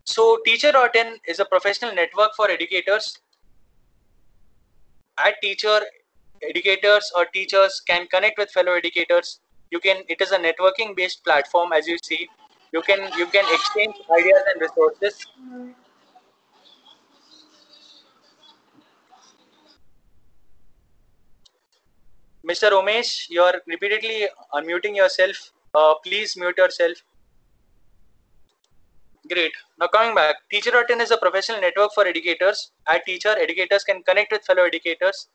So Teacher.in is a professional network for educators. At Teacher, educators or teachers can connect with fellow educators. It is a networking based platform. As you see, you can exchange ideas and resources. Mr. Umesh, you are repeatedly unmuting yourself. Please mute yourself. Great. Now coming back, Teacher.in is a professional network for educators. At Teacher, educators can connect with fellow educators.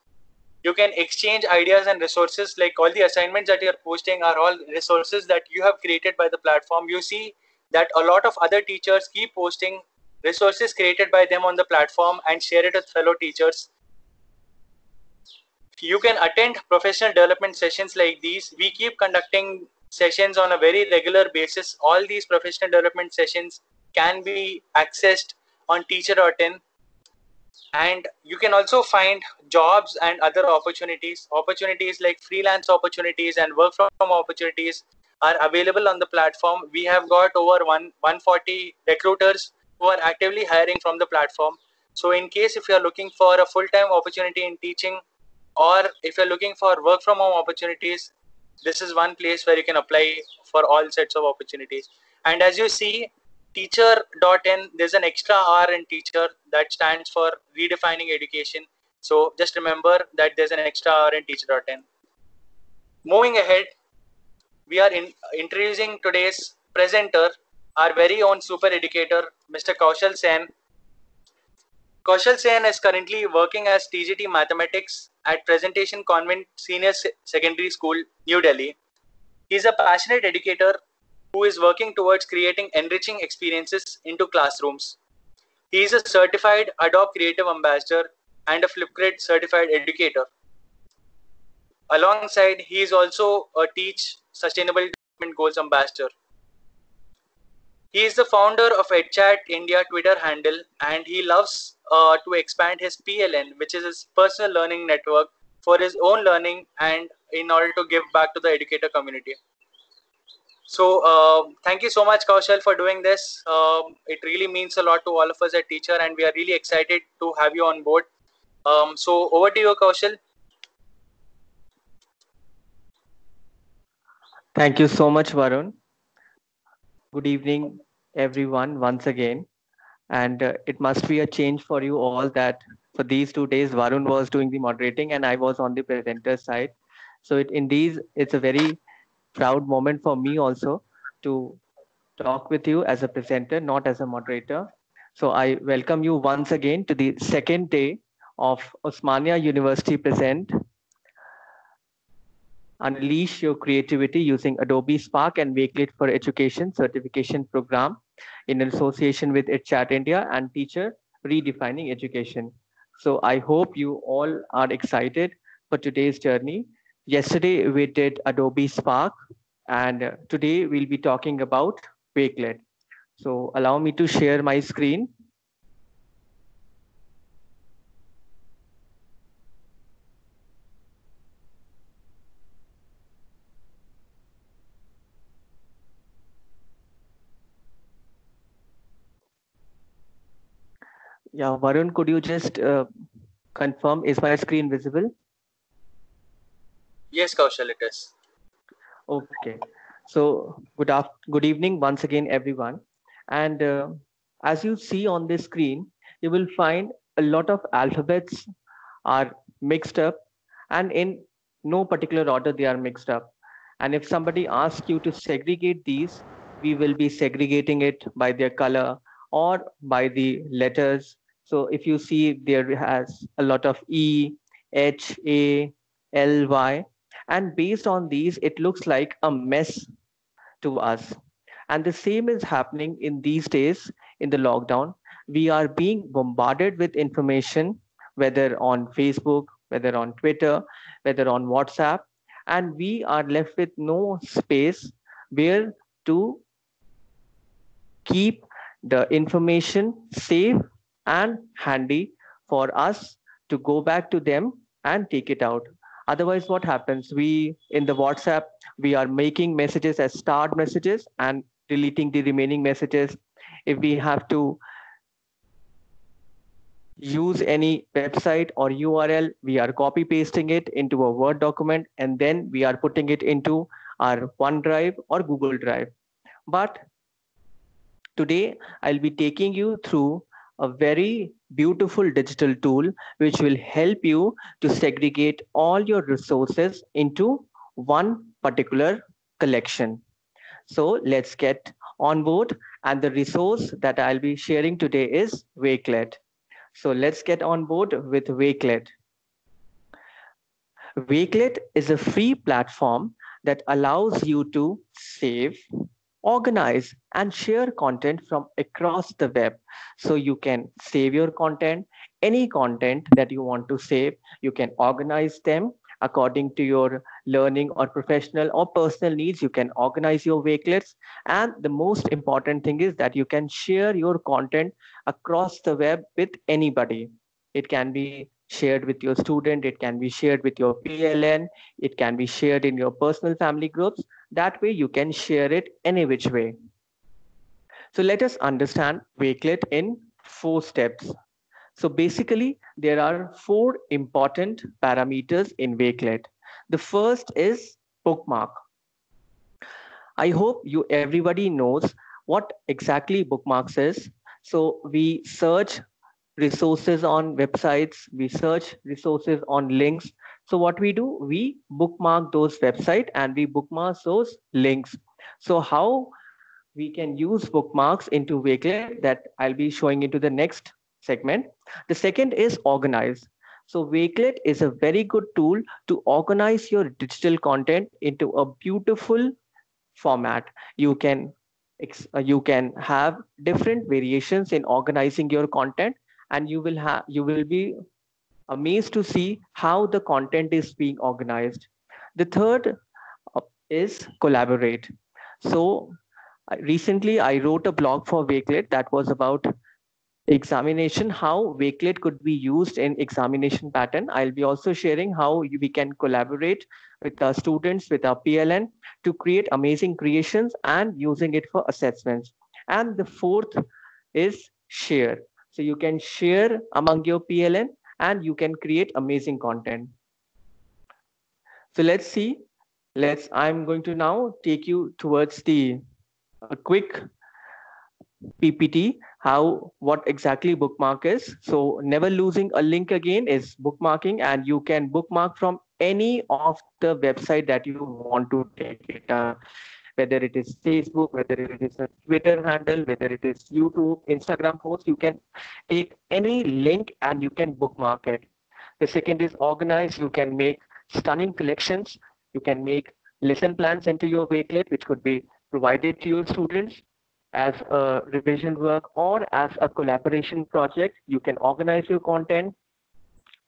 You can exchange ideas and resources, like all the assignments that you're posting are all resources that you have created by the platform. You see that a lot of other teachers keep posting resources created by them on the platform and share it with fellow teachers. You can attend professional development sessions like these. We keep conducting sessions on a very regular basis. All these professional development sessions can be accessed on Teacher.in, and you can also find jobs and other opportunities like freelance opportunities and work from home opportunities are available on the platform. We have got over 140 recruiters who are actively hiring from the platform. So in case if you are looking for a full-time opportunity in teaching, or if you're looking for work from home opportunities, this is one place where you can apply for all sets of opportunities. And as you see, Teacher.in, there's an extra R in teacher that stands for redefining education. So just remember that there's an extra R in Teacher.in. Moving ahead, we are introducing today's presenter, our very own super educator, Mr. Kaushal Sen. Kaushal Sen is currently working as TGT Mathematics at Presentation Convent Senior Secondary School, New Delhi. He is a passionate educator who is working towards creating enriching experiences into classrooms. He is a certified Adobe Creative Ambassador and a Flipgrid certified educator. Alongside, he is also a Teach Sustainable Development Goals Ambassador. He is the founder of EdChat India Twitter handle, and he loves to expand his PLN, which is his personal learning network, for his own learning and in order to give back to the educator community. So thank you so much, Kaushal, for doing this. It really means a lot to all of us at Teacher, and we are really excited to have you on board. So over to you, Kaushal. Thank you so much, Varun. Good evening, everyone, once again. And it must be a change for you all that for these 2 days, Varun was doing the moderating and I was on the presenter side. So indeed, it's a very proud moment for me also to talk with you as a presenter, not as a moderator. So I welcome you once again to the second day of Osmania University Present Unleash Your Creativity using Adobe Spark and Wakelet for Education certification program in association with EdChat India and Teacher Redefining Education. So I hope you all are excited for today's journey. Yesterday we did Adobe Spark, and today we'll be talking about Wakelet. So allow me to share my screen. Yeah, Varun, could you just confirm, is my screen visible? Yes, Kaushal, it is. Okay. So good evening once again, everyone. And as you see on this screen, you will find a lot of alphabets are mixed up, and in no particular order they are mixed up. And if somebody asks you to segregate these, we will be segregating it by their color or by the letters. So if you see there has a lot of E, H, A, L, Y, and based on these, it looks like a mess to us. And the same is happening in these days in the lockdown. We are being bombarded with information, whether on Facebook, whether on Twitter, whether on WhatsApp, and we are left with no space where to keep the information safe and handy for us to go back to them and take it out. Otherwise, what happens? We in the WhatsApp, we are making messages as starred messages and deleting the remaining messages. If we have to use any website or URL, we are copy pasting it into a Word document and then we are putting it into our OneDrive or Google Drive. But today, I'll be taking you through a very beautiful digital tool which will help you to segregate all your resources into one particular collection. So let's get on board. And the resource that I'll be sharing today is Wakelet. So let's get on board with Wakelet. Wakelet is a free platform that allows you to save, organize, and share content from across the web. So you can save your content, any content that you want to save, you can organize them according to your learning or professional or personal needs. You can organize your wakelets. And the most important thing is that you can share your content across the web with anybody. It can be shared with your student, it can be shared with your PLN, it can be shared in your personal family groups. That way you can share it any which way. So let us understand Wakelet in 4 steps. So basically, there are 4 important parameters in Wakelet. The first is bookmark. I hope everybody knows what exactly bookmarks is. So we search resources on websites, we search resources on links. So what we do, we bookmark those websites and we bookmark those links. So how we can use bookmarks into Wakelet, that I'll be showing into the next segment. The second is organize. So Wakelet is a very good tool to organize your digital content into a beautiful format. You can have different variations in organizing your content, and you will be amazed to see how the content is being organized. The third is collaborate. So recently I wrote a blog for Wakelet that was about examination, how Wakelet could be used in examination pattern. I'll be also sharing how we can collaborate with our students, with our PLN to create amazing creations and using it for assessments. And the fourth is share. So you can share among your PLN and you can create amazing content. So let's see. I'm going to now take you towards a quick PPT, what exactly bookmark is. So never losing a link again is bookmarking, and you can bookmark from any of the website that you want to take it, whether it is Facebook, whether it is a Twitter handle, whether it is YouTube, Instagram post, you can take any link and you can bookmark it. The second is organize. You can make stunning collections. You can make lesson plans into your Wakelet, which could be provided to your students as a revision work or as a collaboration project. You can organize your content.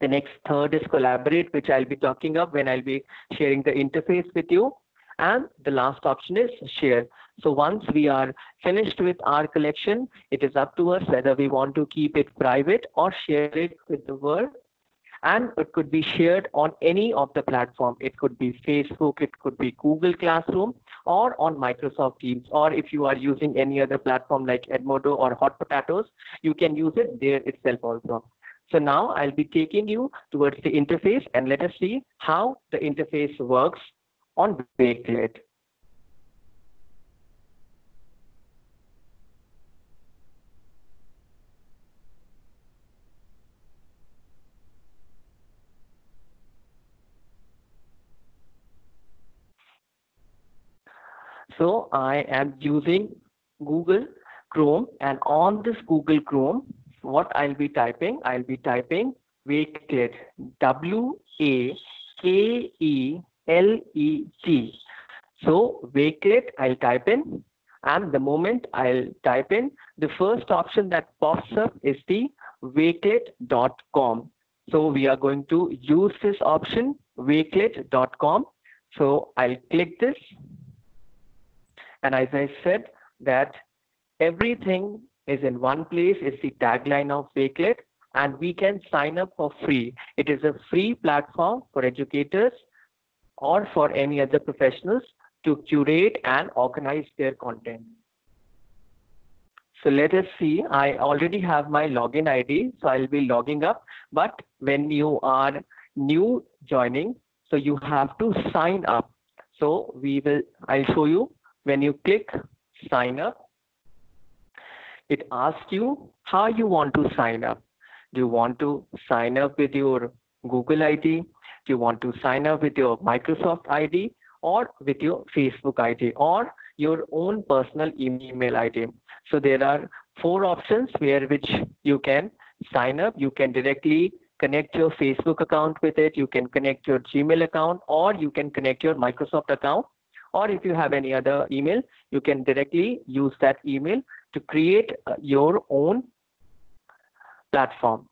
The next third is collaborate, which I'll be talking of when I'll be sharing the interface with you. And the last option is share. So once we are finished with our collection, it is up to us whether we want to keep it private or share it with the world. And it could be shared on any of the platform. It could be Facebook, it could be Google Classroom, or on Microsoft Teams. Or if you are using any other platform like Edmodo or Hot Potatoes, you can use it there itself also. So now I'll be taking you towards the interface, and let us see how the interface works on Wakelet. So I am using Google Chrome, and on this Google Chrome, what I'll be typing Wakelet, Wakelet. So Wakelet, I'll type in, and the moment I'll type in, the first option that pops up is the wakelet.com. So we are going to use this option, wakelet.com. So I'll click this. And as I said, that everything is in one place. It's the tagline of Wakelet, and we can sign up for free. It is a free platform for educators or for any other professionals to curate and organize their content. So let us see. I already have my login ID, so I'll be logging up. But when you are new joining, so you have to sign up. So I'll show you. When you click sign up, it asks you how you want to sign up. Do you want to sign up with your Google ID? Do you want to sign up with your Microsoft ID or with your Facebook ID or your own personal email ID? So there are four options where which you can sign up. You can directly connect your Facebook account with it. You can connect your Gmail account, or you can connect your Microsoft account. Or if you have any other email, you can directly use that email to create your own platform.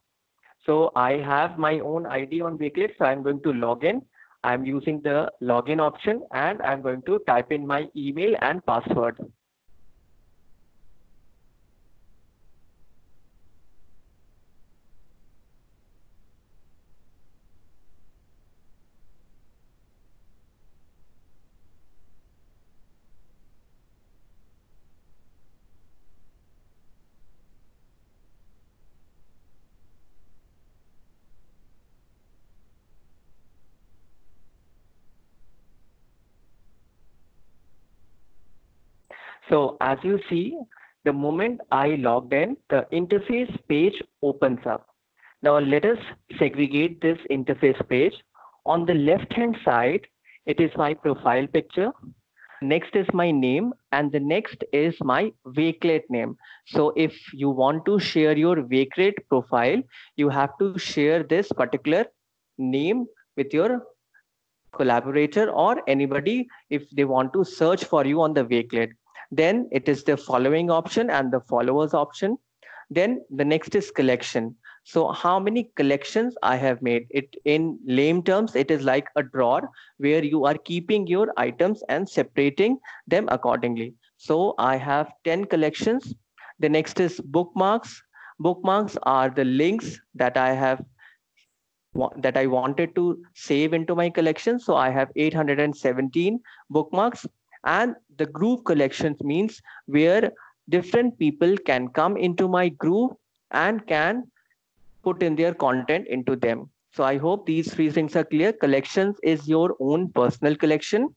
So I have my own ID on Wakelet, so I'm going to log in. I'm using the login option and I'm going to type in my email and password. So as you see, the moment I logged in, the interface page opens up. Now let us segregate this interface page. On the left hand side, it is my profile picture. Next is my name, and the next is my Wakelet name. So if you want to share your Wakelet profile, you have to share this particular name with your collaborator or anybody if they want to search for you on the Wakelet. Then it is the following option and the followers option. Then the next is collection. So how many collections I have made? It in lame terms, it is like a drawer where you are keeping your items and separating them accordingly. So I have 10 collections. The next is bookmarks. Bookmarks are the links that I wanted to save into my collection. So I have 817 bookmarks. And the group collections means where different people can come into my group and can put in their content into them. So I hope these three things are clear. Collections is your own personal collection.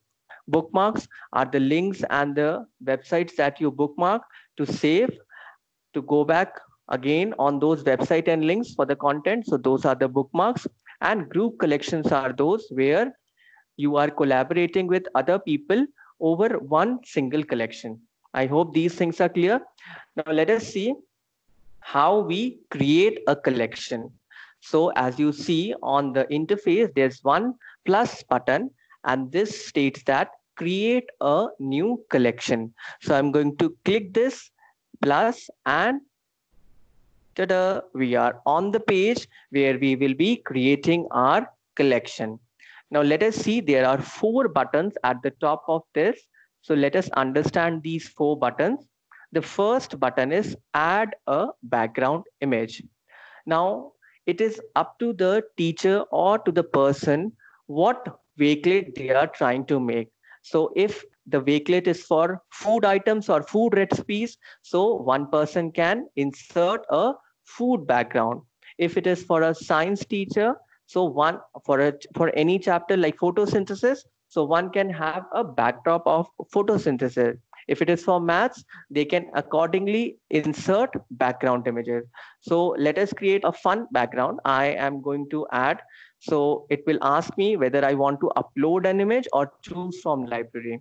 Bookmarks are the links and the websites that you bookmark to save, to go back again on those website and links for the content. So those are the bookmarks. And group collections are those where you are collaborating with other people over one single collection. I hope these things are clear. Now let us see how we create a collection. So as you see on the interface, there's one plus button, and this states that create a new collection. So I'm going to click this plus, and ta-da, we are on the page where we will be creating our collection. Now let us see, there are four buttons at the top of this. So let us understand these four buttons. The first button is add a background image. Now it is up to the teacher or to the person what Wakelet they are trying to make. So if the Wakelet is for food items or food recipes, so one person can insert a food background. If it is for a science teacher, so one for any chapter like photosynthesis, so one can have a backdrop of photosynthesis. If it is for maths, they can accordingly insert background images. So let us create a fun background. I am going to add, so it will ask me whether I want to upload an image or choose from library.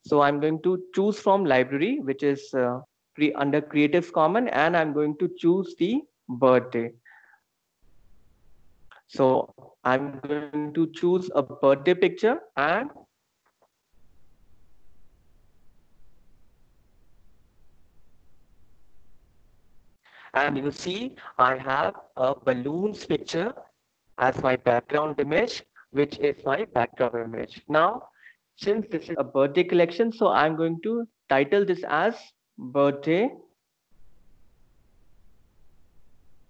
So I'm going to choose from library, which is under Creative Commons, and I'm going to choose the birthday. So I'm going to choose a birthday picture, and you see I have a balloons picture as my background image, which is my background image. Now, since this is a birthday collection, so I'm going to title this as birthday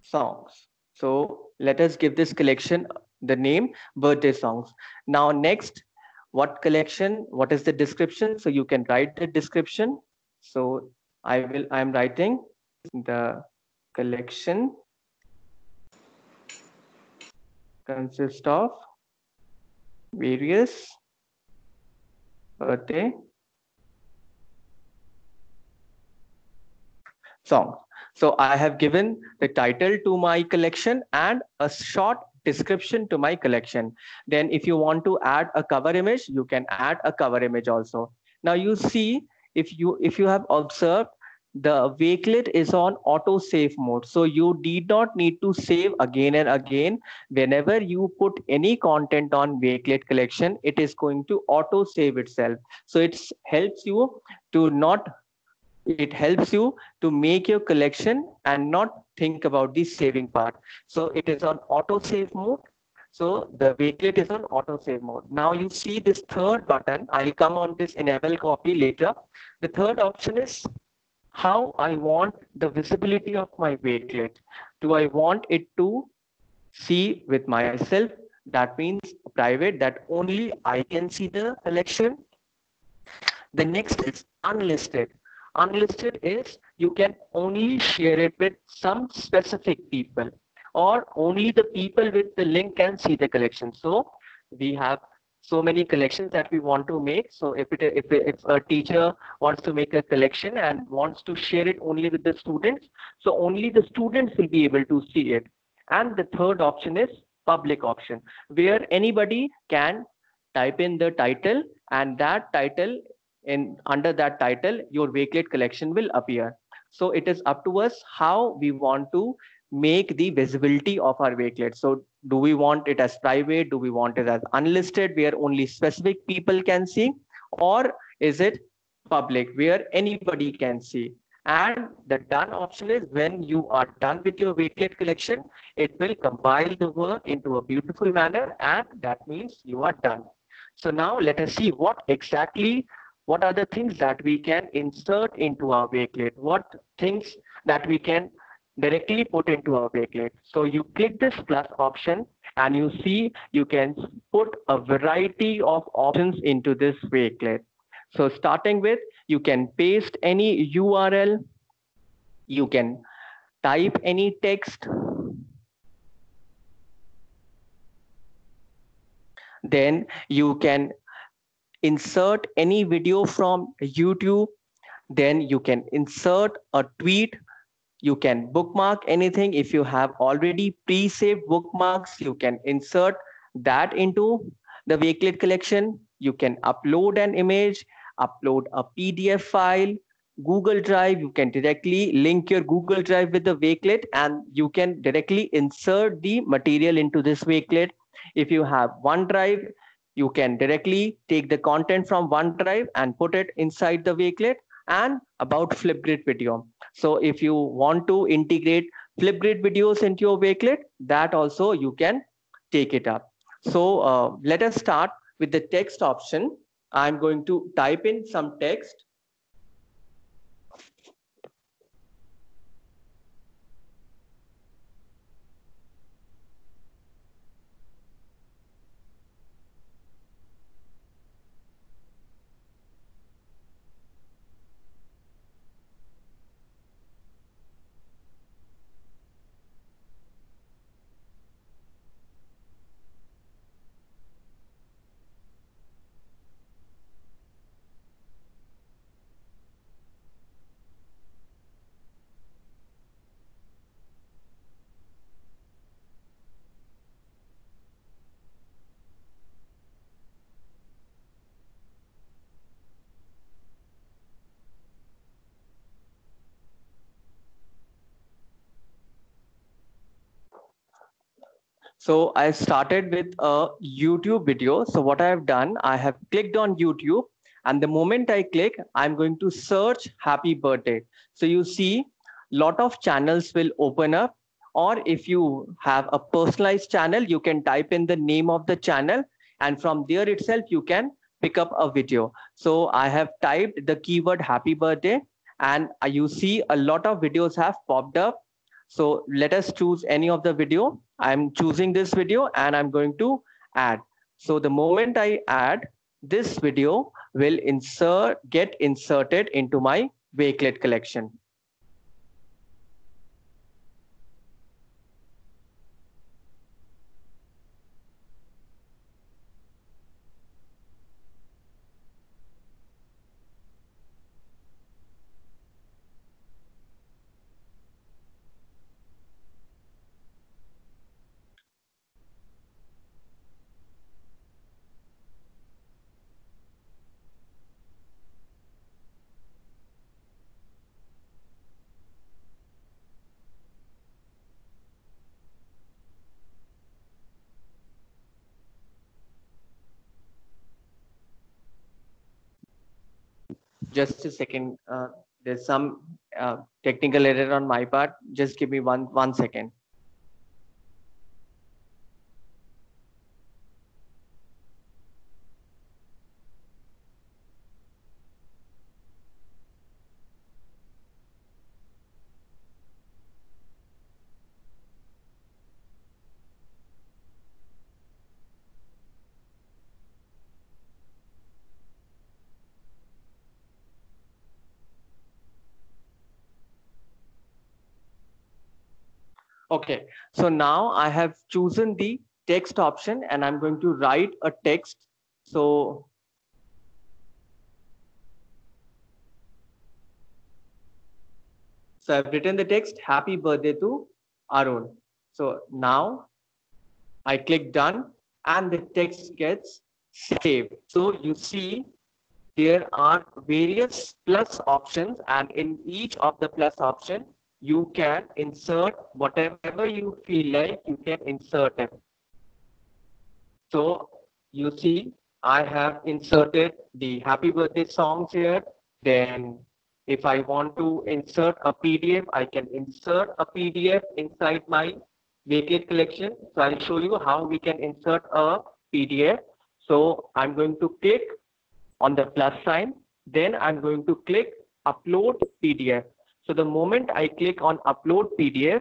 songs. So let us give this collection the name birthday songs. Now next, what what is the description? So you can write the description. So I'm writing The collection consists of various birthday songs. So I have given the title to my collection and a short description to my collection. Then if you want to add a cover image, you can add a cover image also. Now you see, if you have observed, the Wakelet is on auto save mode. So you need not need to save again and again. Whenever you put any content on Wakelet collection, it is going to auto save itself. So it helps you to not it helps you to make your collection and not think about the saving part. So it is on auto save mode. So the Wakelet is on auto save mode. Now you see this third button. I'll come on this enable copy later. The third option is how I want the visibility of my Wakelet. Do I want it to see with myself? That means private, that only I can see the collection. The next is unlisted. Unlisted is you can only share it with some specific people, or only the people with the link can see the collection. So we have so many collections that we want to make. So if a teacher wants to make a collection and wants to share it only with the students, so only the students will be able to see it. And the third option is public option, where anybody can type in the title, and that title, in under that title your Wakelet collection will appear. So it is up to us how we want to make the visibility of our Wakelet. So do we want it as private? Do we want it as unlisted, where only specific people can see? Or is it public, where anybody can see? And the done option is when you are done with your Wakelet collection, it will compile the work into a beautiful manner, and that means you are done. So now let us see what are the things that we can insert into our Wakelet, what things that we can directly put into our Wakelet. So you click this plus option and you see you can put a variety of options into this Wakelet. So starting with, you can paste any URL, you can type any text, then you can insert any video from YouTube, then you can insert a tweet, you can bookmark anything. If you have already pre-saved bookmarks, you can insert that into the Wakelet collection. You can upload an image, upload a PDF file, Google Drive. You can directly link your Google Drive with the Wakelet, and you can directly insert the material into this Wakelet. If you have OneDrive, you can directly take the content from OneDrive and put it inside the Wakelet. And about Flipgrid video. So if you want to integrate Flipgrid videos into your Wakelet, that also you can take it up. So let us start with the text option. I'm going to type in some text. So I started with a YouTube video. So what I have done, I have clicked on YouTube, and the moment I click, I'm going to search happy birthday. So you see lot of channels will open up, or if you have a personalized channel, you can type in the name of the channel, and from there itself, you can pick up a video. So I have typed the keyword happy birthday, and you see a lot of videos have popped up. So let us choose any of the video. I'm choosing this video and I'm going to add. So the moment I add, this video will get inserted into my Wakelet collection. Just a second. There's some technical error on my part. Just give me one second. Okay, so now I have chosen the text option and I'm going to write a text. So I've written the text, happy birthday to Arun. So now I click done and the text gets saved. So you see there are various plus options, and in each of the plus option, you can insert whatever you feel like you can insert it. So you see, I have inserted the happy birthday songs here. Then if I want to insert a PDF, I can insert a PDF inside my Wakelet collection. So I'll show you how we can insert a PDF. So I'm going to click on the plus sign. Then I'm going to click upload PDF. So the moment I click on upload PDF,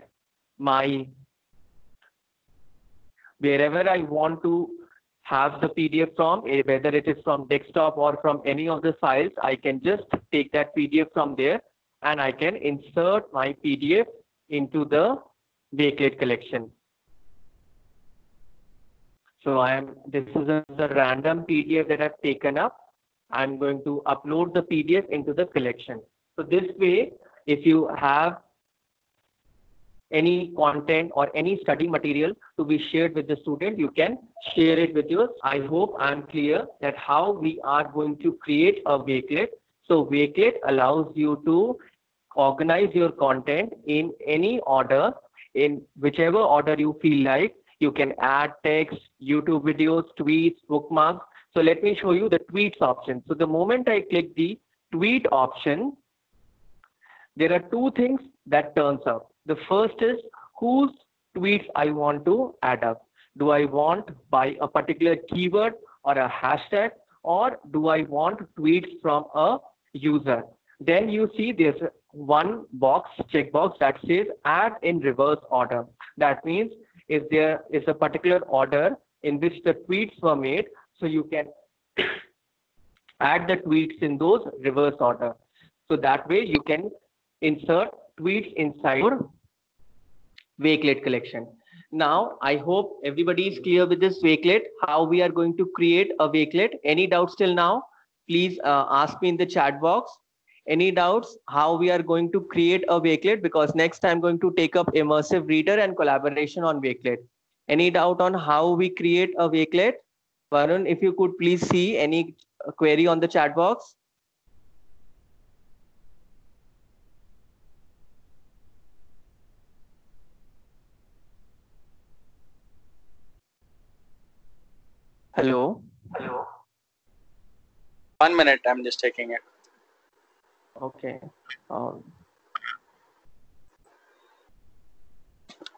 wherever I want to have the PDF from, whether it is from desktop or from any of the files, I can just take that PDF from there and I can insert my PDF into the Wakelet collection. So this is a random PDF that I've taken up. I'm going to upload the PDF into the collection. So this way, if you have any content or any study material to be shared with the student, you can share it with yours. I hope I'm clear that how we are going to create a Wakelet. So Wakelet allows you to organize your content in any order, in whichever order you feel like. You can add text, YouTube videos, tweets, bookmarks. So let me show you the tweets option. So the moment I click the tweet option, there are two things that turns up. The first is whose tweets I want to add up. Do I want by a particular keyword or a hashtag, or do I want tweets from a user? Then you see there's one checkbox that says add in reverse order. That means if there is a particular order in which the tweets were made, so you can add the tweets in those reverse order. So that way you can insert tweets inside your Wakelet collection. Now, I hope everybody is clear with this Wakelet, how we are going to create a Wakelet. Any doubts till now? Please ask me in the chat box. Any doubts how we are going to create a Wakelet? Because next I'm going to take up immersive reader and collaboration on Wakelet. Any doubt on how we create a Wakelet? Varun, if you could please see any query on the chat box. Hello. 1 minute, I'm just checking it. Okay.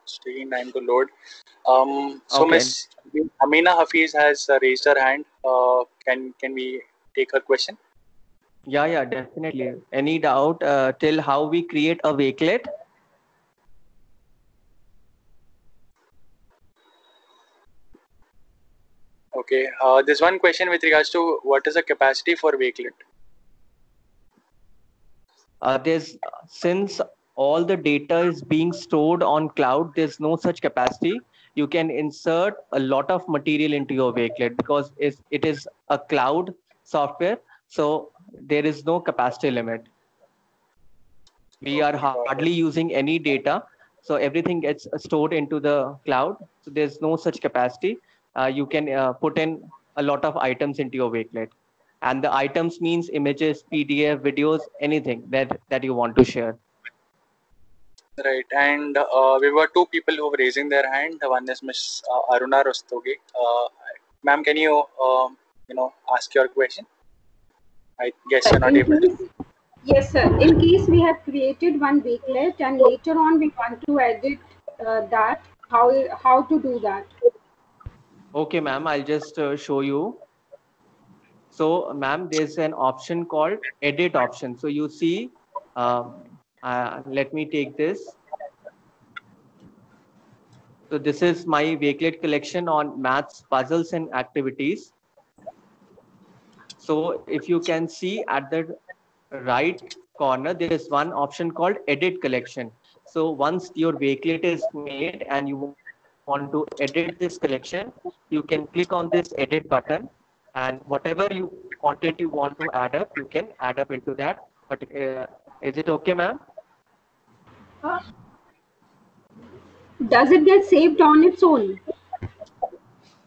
It's taking time to load. So okay. Miss Amina Hafiz has raised her hand. Can we take her question? Yeah, definitely. Any doubt till how we create a Wakelet? Okay. There's one question with regards to what is the capacity for Wakelet? Since all the data is being stored on cloud, there's no such capacity. You can insert a lot of material into your Wakelet because it is a cloud software. So there is no capacity limit. We are hardly using any data. So everything gets stored into the cloud. So there's no such capacity. You can put in a lot of items into your Wakelet. And the items means images, PDF, videos, anything that you want to share. Right. And we were two people who were raising their hand. One is Miss Aruna Rastogi. Ma'am, can you ask your question? I guess you're not In able to. case, yes, sir. In case we have created one wakelet and later on we want to edit that, how to do that? Okay, ma'am, I'll just show you. So, ma'am, there's an option called edit option. So you see, let me take this. So this is my Wakelet collection on maths, puzzles, and activities. So if you can see at the right corner, there is one option called edit collection. So once your Wakelet is made and you want to edit this collection, you can click on this edit button, and whatever content you want to add up, you can add up into that. But is it okay, ma'am? Does it get saved on its own?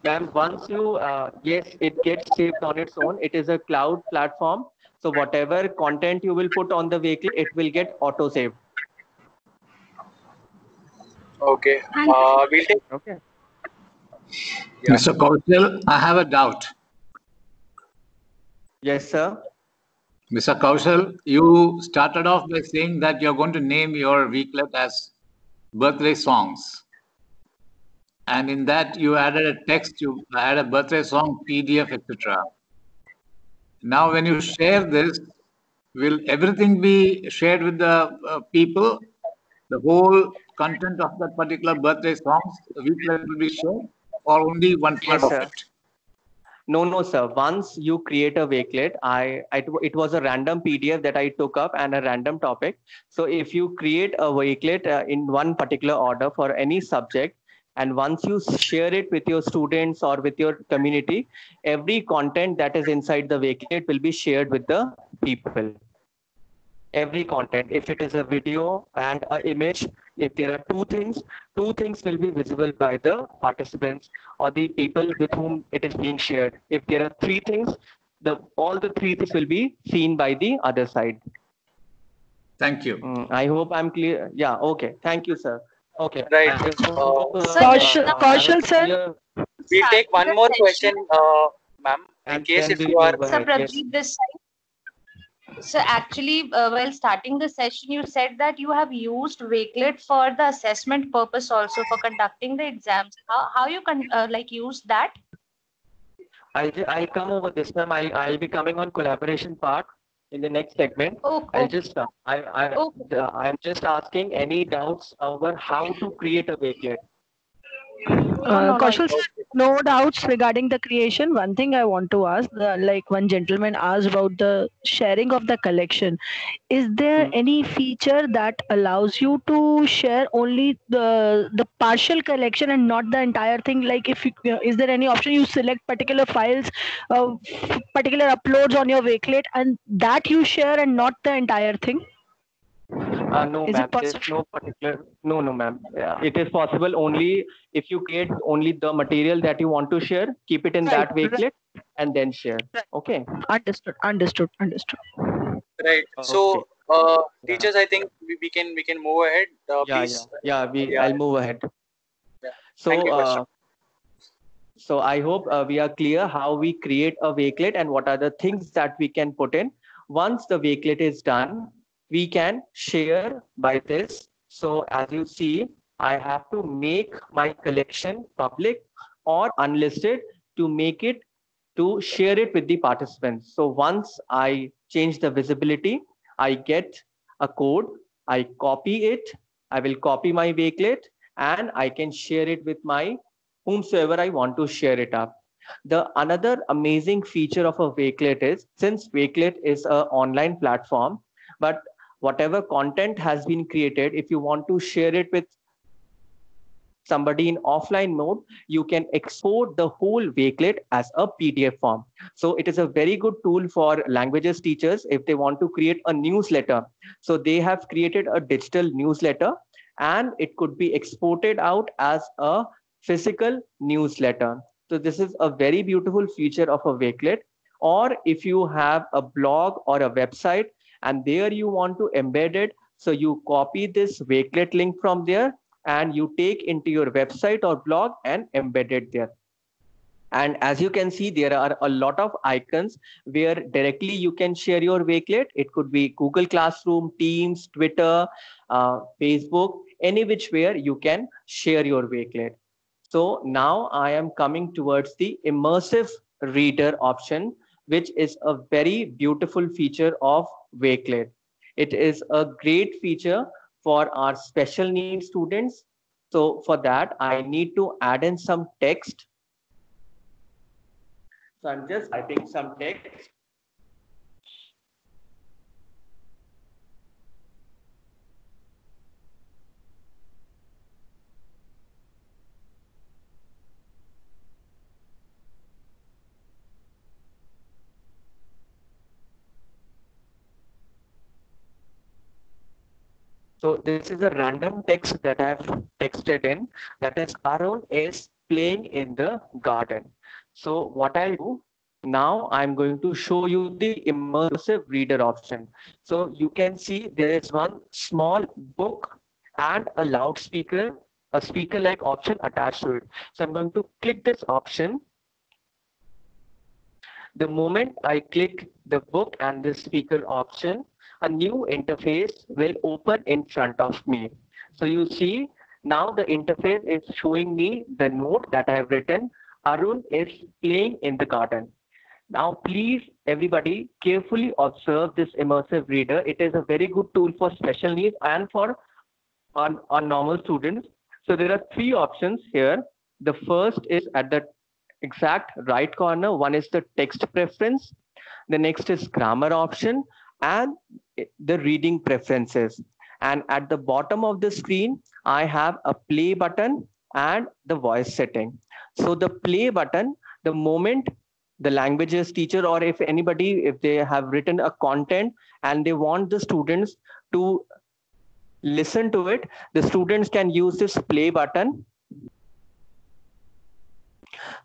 Ma'am, once you, yes, it gets saved on its own. It is a cloud platform. So whatever content you will put on the Wakelet, it will get auto saved. Okay. We'll take. Okay. Yeah. Mr. Kaushal, I have a doubt. Yes, sir. Mr. Kaushal, you started off by saying that you're going to name your Wakelet as birthday songs. And in that, you added a text, you add a birthday song, PDF, etc. Now, when you share this, will everything be shared with the people? The whole content of that particular birthday songs, the Wakelet will be shared, or only one part Yes, of sir. it? No, sir. Once you create a Wakelet, it was a random PDF that I took up and a random topic. So if you create a Wakelet in one particular order for any subject, and once you share it with your students or with your community, every content that is inside the Wakelet will be shared with the people. Every content, if it is a video and an image, if there are two things will be visible by the participants or the people with whom it is being shared. If there are three things, all the three things will be seen by the other side. Thank you. I hope I'm clear. Yeah, okay. Thank you, sir. Okay. Right. Kaushal, sir. We'll take one more question, ma'am, in And case then if we you are. move Sir ahead. Yes. Prabjeet, this side. So actually, while starting the session, you said that you have used Wakelet for the assessment purpose also for conducting the exams. How you can use that? I'll come over this, ma'am. I'll be coming on collaboration part in the next segment. I'll just I'm just asking any doubts over how to create a Wakelet. Kaushal, no doubts regarding the creation. One thing I want to ask, like one gentleman asked about the sharing of the collection. Is there any feature that allows you to share only the partial collection and not the entire thing? Like, if you, is there any option you select particular files, particular uploads on your Wakelet, and that you share and not the entire thing? No, ma'am. There's no particular. No, ma'am. It is possible only if you create only the material that you want to share, keep it in that Wakelet, and then share. Okay. Understood. Right. So, teachers, I think we can move ahead. Please. I'll move ahead. Yeah. So, Thank you, so I hope we are clear how we create a Wakelet and what are the things that we can put in. Once the Wakelet is done, we can share by this. So as you see, I have to make my collection public or unlisted to make it to share it with the participants. So once I change the visibility, I get a code, I copy it, I will copy my Wakelet, and I can share it with my whomsoever I want to share it up. The another amazing feature of a Wakelet is, since Wakelet is an online platform, but whatever content has been created, if you want to share it with somebody in offline mode, you can export the whole Wakelet as a PDF form. So it is a very good tool for languages teachers if they want to create a newsletter. So they have created a digital newsletter and it could be exported out as a physical newsletter. So this is a very beautiful feature of a Wakelet. Or if you have a blog or a website and there you want to embed it, so you copy this Wakelet link from there and you take into your website or blog and embed it there. And as you can see, there are a lot of icons where directly you can share your Wakelet. It could be Google Classroom, Teams, Twitter, Facebook, any which where you can share your Wakelet. So now I am coming towards the immersive reader option, which is a very beautiful feature of Wakelet. It is a great feature for our special needs students. So for that, I need to add in some text. So I'm just typing some text. So this is a random text that I've texted in, that is Arun is playing in the garden. So what I'll do now, I'm going to show you the immersive reader option. So you can see there is one small book and a loudspeaker, a speaker like option attached to it. So I'm going to click this option. The moment I click the book and the speaker option, a new interface will open in front of me. So you see now the interface is showing me the note that I have written. Arun is playing in the garden. Now please everybody carefully observe this immersive reader. It is a very good tool for special needs and for our normal students. So there are three options here. The first is at the exact right corner. One is the text preference. The next is grammar option and the reading preferences. And at the bottom of the screen, I have a play button and the voice setting. So the play button, the moment the languages teacher or if anybody, if they have written a content and they want the students to listen to it, the students can use this play button.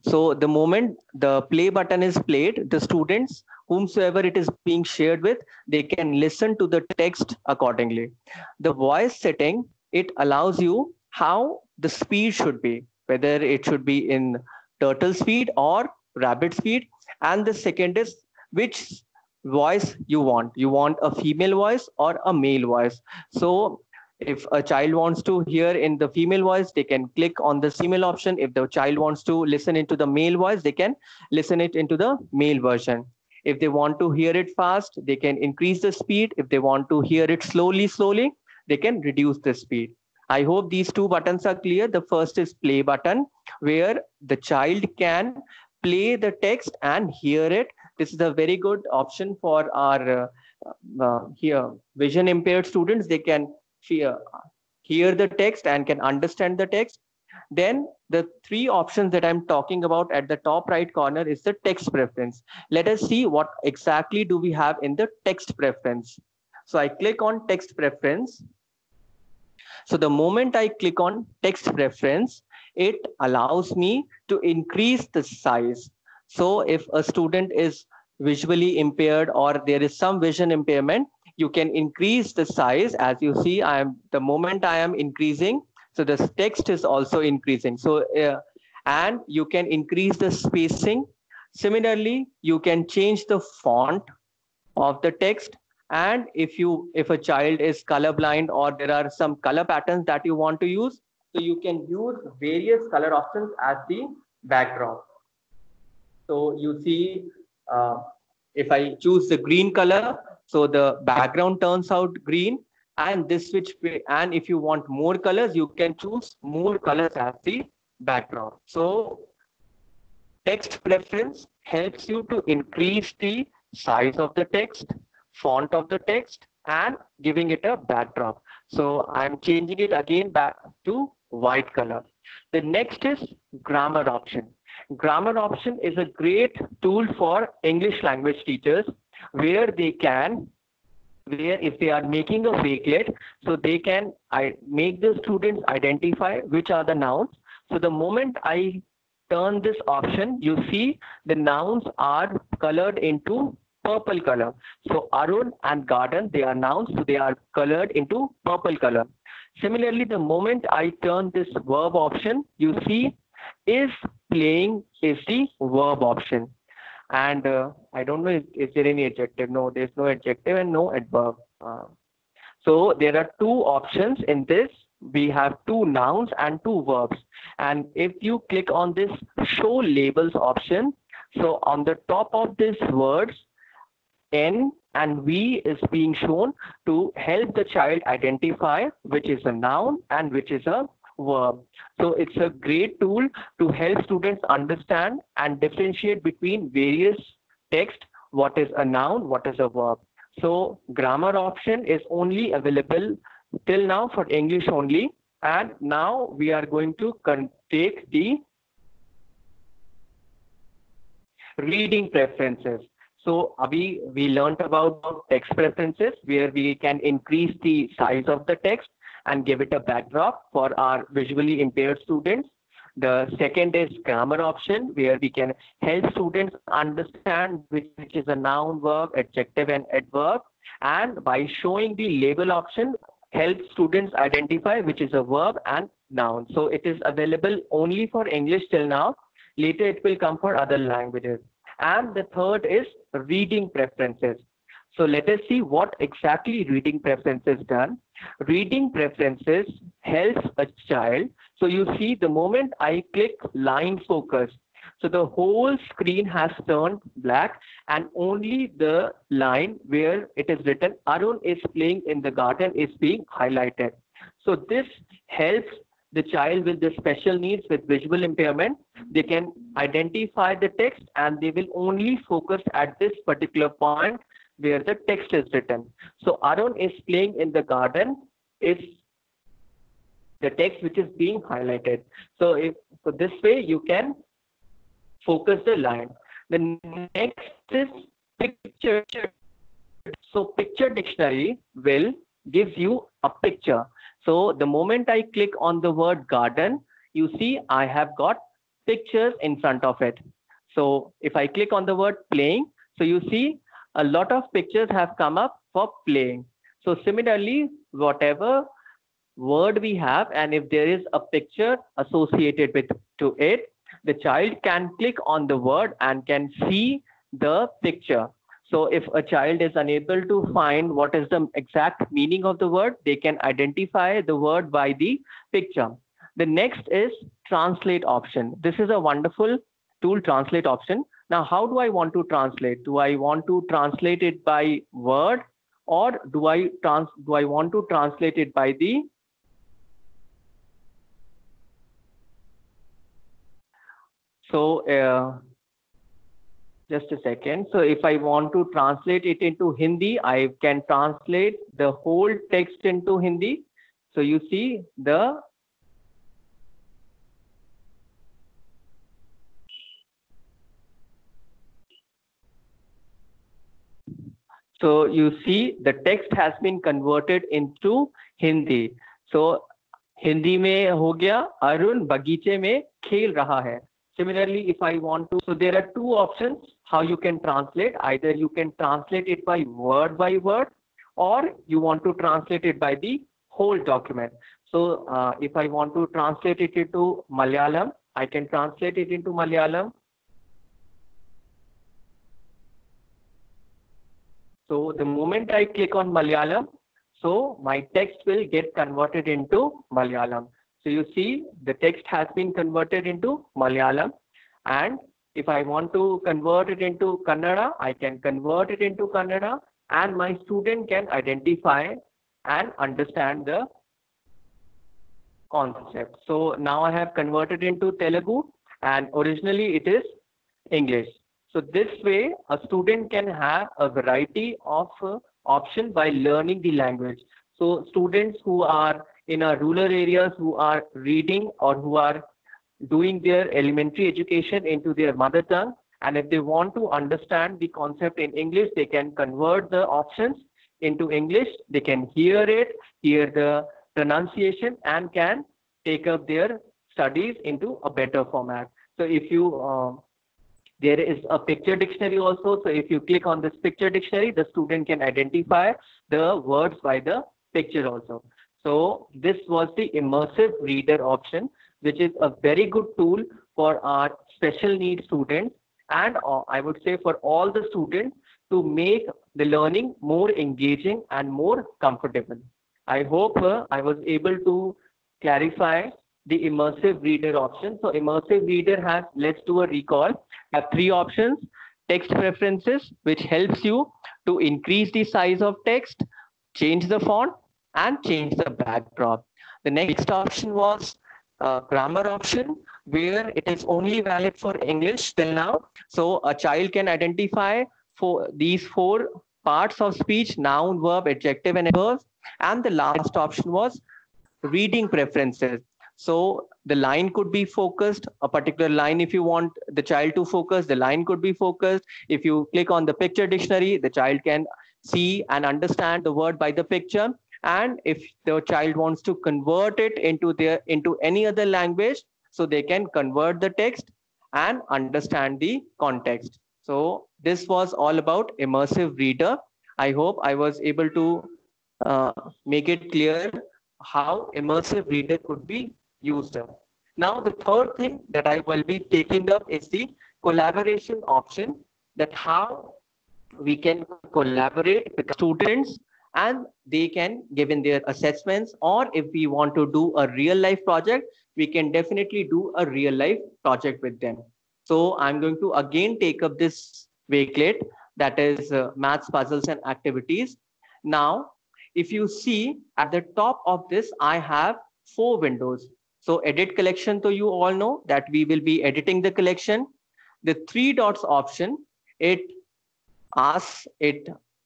So the moment the play button is played, the students, whomsoever it is being shared with, they can listen to the text accordingly. The voice setting, it allows you how the speed should be, whether it should be in turtle speed or rabbit speed. And the second is which voice you want. You want a female voice or a male voice. So if a child wants to hear in the female voice, they can click on the female option. If the child wants to listen into the male voice, they can listen it into the male version. If they want to hear it fast, they can increase the speed. If they want to hear it slowly, they can reduce the speed. I hope these two buttons are clear. The first is play button, where the child can play the text and hear it. This is a very good option for our here vision impaired students. They can hear the text and can understand the text. Then the three options that I'm talking about at the top right corner is the text preference. Let us see what exactly do we have in the text preference. So I click on text preference. So the moment I click on text preference, it allows me to increase the size. So if a student is visually impaired or there is some vision impairment, you can increase the size. As you see, the moment I am increasing, so the text is also increasing. So and you can increase the spacing. Similarly, you can change the font of the text. And if a child is colorblind or there are some color patterns that you want to use, so you can use various color options as the background. So you see, if I choose the green color, so the background turns out green, and and if you want more colors, you can choose more colors as the background. So text preference helps you to increase the size of the text, font of the text, and giving it a backdrop. So I'm changing it again back to white color. The next is grammar option. Grammar option is a great tool for English language teachers, where if they are making a Wakelet, so they can make the students identify which are the nouns. So the moment I turn this option, you see the nouns are colored into purple color. So Arun and garden, they are nouns, so they are colored into purple color. Similarly, the moment I turn this verb option, you see is playing is the verb option. And I don't know, is there any adjective? No, there's no adjective and no adverb. So there are two options in this. We have two nouns and two verbs. And if you click on this show labels option, so on the top of these words, N and V is being shown to help the child identify which is a noun and which is a verb. So it's a great tool to help students understand and differentiate between various text, what is a noun, what is a verb. So grammar option is only available till now for English only. And now we are going to take the reading preferences. So abhi we learned about text preferences, where we can increase the size of the text and give it a backdrop for our visually impaired students. The second is grammar option, where we can help students understand which is a noun, verb, adjective, and adverb. And by showing the label option, help students identify which is a verb and noun. So it is available only for English till now. Later it will come for other languages. And the third is reading preferences. So let us see what exactly reading preferences done. Reading preferences helps a child. So you see, the moment I click line focus, so the whole screen has turned black and only the line where it is written Arun is playing in the garden is being highlighted. So this helps the child with the special needs with visual impairment. They can identify the text and they will only focus at this particular point where the text is written. So Arun is playing in the garden is the text which is being highlighted. So this way you can focus the line. The next is picture. So picture dictionary will give you a picture. So the moment I click on the word garden, you see I have got pictures in front of it. So if I click on the word playing, so you see a lot of pictures have come up for playing. So similarly, whatever word we have, and if there is a picture associated with to it, the child can click on the word and can see the picture. So if a child is unable to find what is the exact meaning of the word, they can identify the word by the picture. The next is translate option. This is a wonderful tool, translate option. Now, how do I want to translate? Do I want to translate it by word, or do I want to translate it by the just a second. So if I want to translate it into Hindi, I can translate the whole text into Hindi. So you see the text has been converted into Hindi. So Hindi में हो गया अरुण बगीचे में खेल रहा है. Similarly, if I want to, so there are two options how you can translate. Either you can translate it by word, or you want to translate it by the whole document. So if I want to translate it into Malayalam, I can translate it into Malayalam. So the moment I click on Malayalam, so my text will get converted into Malayalam. So you see the text has been converted into Malayalam, and if I want to convert it into Kannada, I can convert it into Kannada, and my student can identify and understand the concept. So now I have converted into Telugu, and originally it is English. So this way a student can have a variety of options by learning the language. So students who are in our rural areas who are reading or who are doing their elementary education into their mother tongue, and if they want to understand the concept in English, they can convert the options into English. They can hear it, hear the pronunciation, and can take up their studies into a better format. So if you there is a picture dictionary also. So if you click on this picture dictionary, the student can identify the words by the picture also. So this was the immersive reader option, which is a very good tool for our special needs students, and I would say for all the students, to make the learning more engaging and more comfortable. I hope I was able to clarify the immersive reader option. So immersive reader has, let's do a recall, have three options: text preferences, which helps you to increase the size of text, change the font, and change the backdrop. The next option was grammar option, where it is only valid for English till now. So a child can identify for these four parts of speech: noun, verb, adjective, and adverb. And the last option was reading preferences. So the line could be focused, a particular line. If you want the child to focus, the line could be focused. If you click on the picture dictionary, the child can see and understand the word by the picture. And if the child wants to convert it into any other language, so they can convert the text and understand the context. So this was all about immersive reader. I hope I was able to make it clear how immersive reader could be used. Now, the third thing that I will be taking up is the collaboration option, that how we can collaborate with students and they can give in their assessments, or if we want to do a real life project, we can definitely do a real life project with them. So I'm going to again take up this Wakelet, that is maths, puzzles, and activities. Now, if you see at the top of this, I have four windows. So edit collection, so you all know that we will be editing the collection. The three dots option, it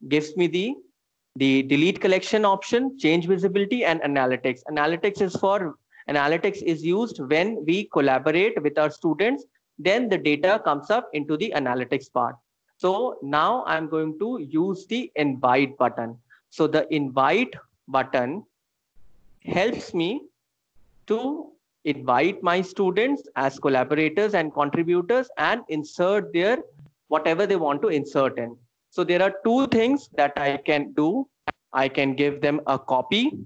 gives me the delete collection option, change visibility, and analytics. Analytics is used when we collaborate with our students, then the data comes up into the analytics part. So now I'm going to use the invite button. So the invite button helps me to invite my students as collaborators and contributors and insert their whatever they want to insert in. So there are two things that I can do. I can give them a copy,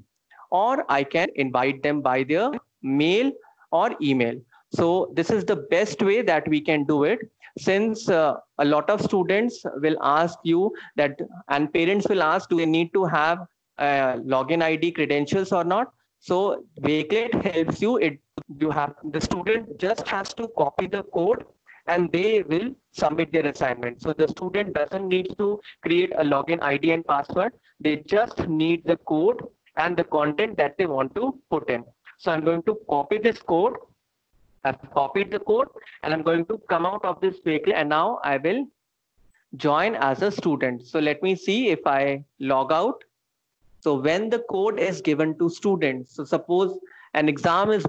or I can invite them by their mail or email. So this is the best way that we can do it, since a lot of students will ask you that, and parents will ask, do they need to have login ID credentials or not? So Wakelet helps you. The student just has to copy the code and they will submit their assignment. So the student doesn't need to create a login ID and password. They just need the code and the content that they want to put in. So I'm going to copy this code. I've copied the code and I'm going to come out of this Wakelet, and now I will join as a student. So let me see if I log out. So when the code is given to students, so suppose an exam is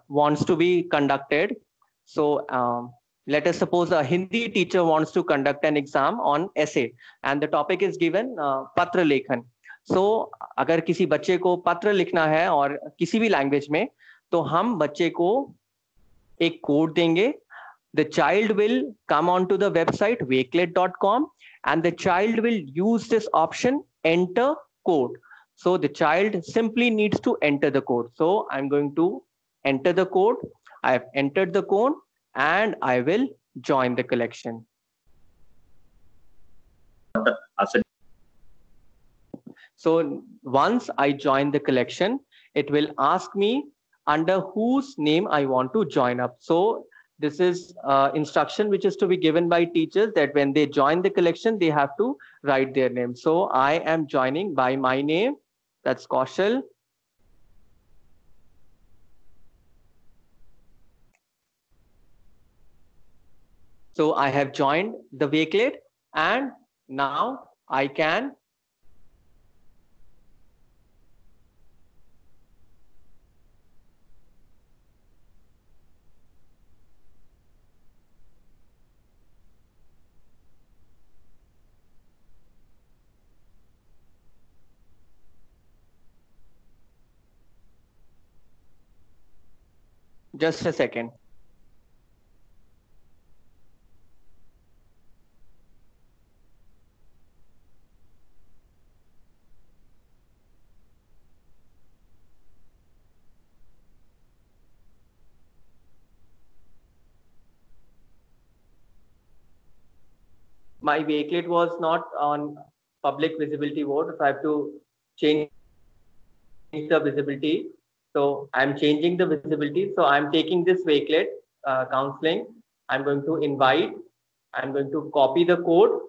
wants to be conducted. So let us suppose a Hindi teacher wants to conduct an exam on essay, and the topic is given पत्र लेखन. So अगर किसी बच्चे को पत्र लिखना है और किसी भी लैंग्वेज में, तो हम बच्चे को एक कोड देंगे. The child will come onto the website wakelet.com and the child will use this option, enter code. So the child simply needs to enter the code. So I'm going to enter the code. I have entered the code and I will join the collection. So once I join the collection, it will ask me under whose name I want to join up. So this is instruction which is to be given by teachers, that when they join the collection, they have to write their name. So I am joining by my name. That's Kaushal. So I have joined the Wakelet, and now I can just a second. my Wakelet was not on public visibility mode, so I have to change the visibility. So I'm changing the visibility. So I'm taking this Wakelet counseling. I'm going to invite. I'm going to copy the code.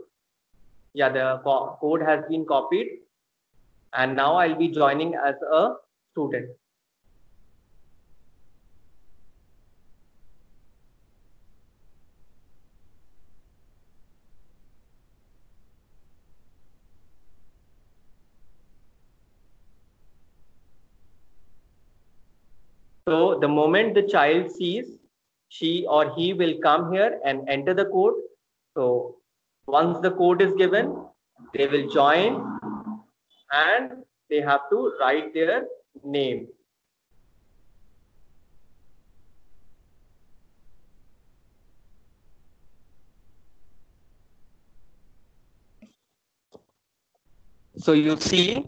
Yeah, the code has been copied. And now I'll be joining as a student. So the moment the child sees, she or he will come here and enter the code. So once the code is given, they will join and they have to write their name. So you see,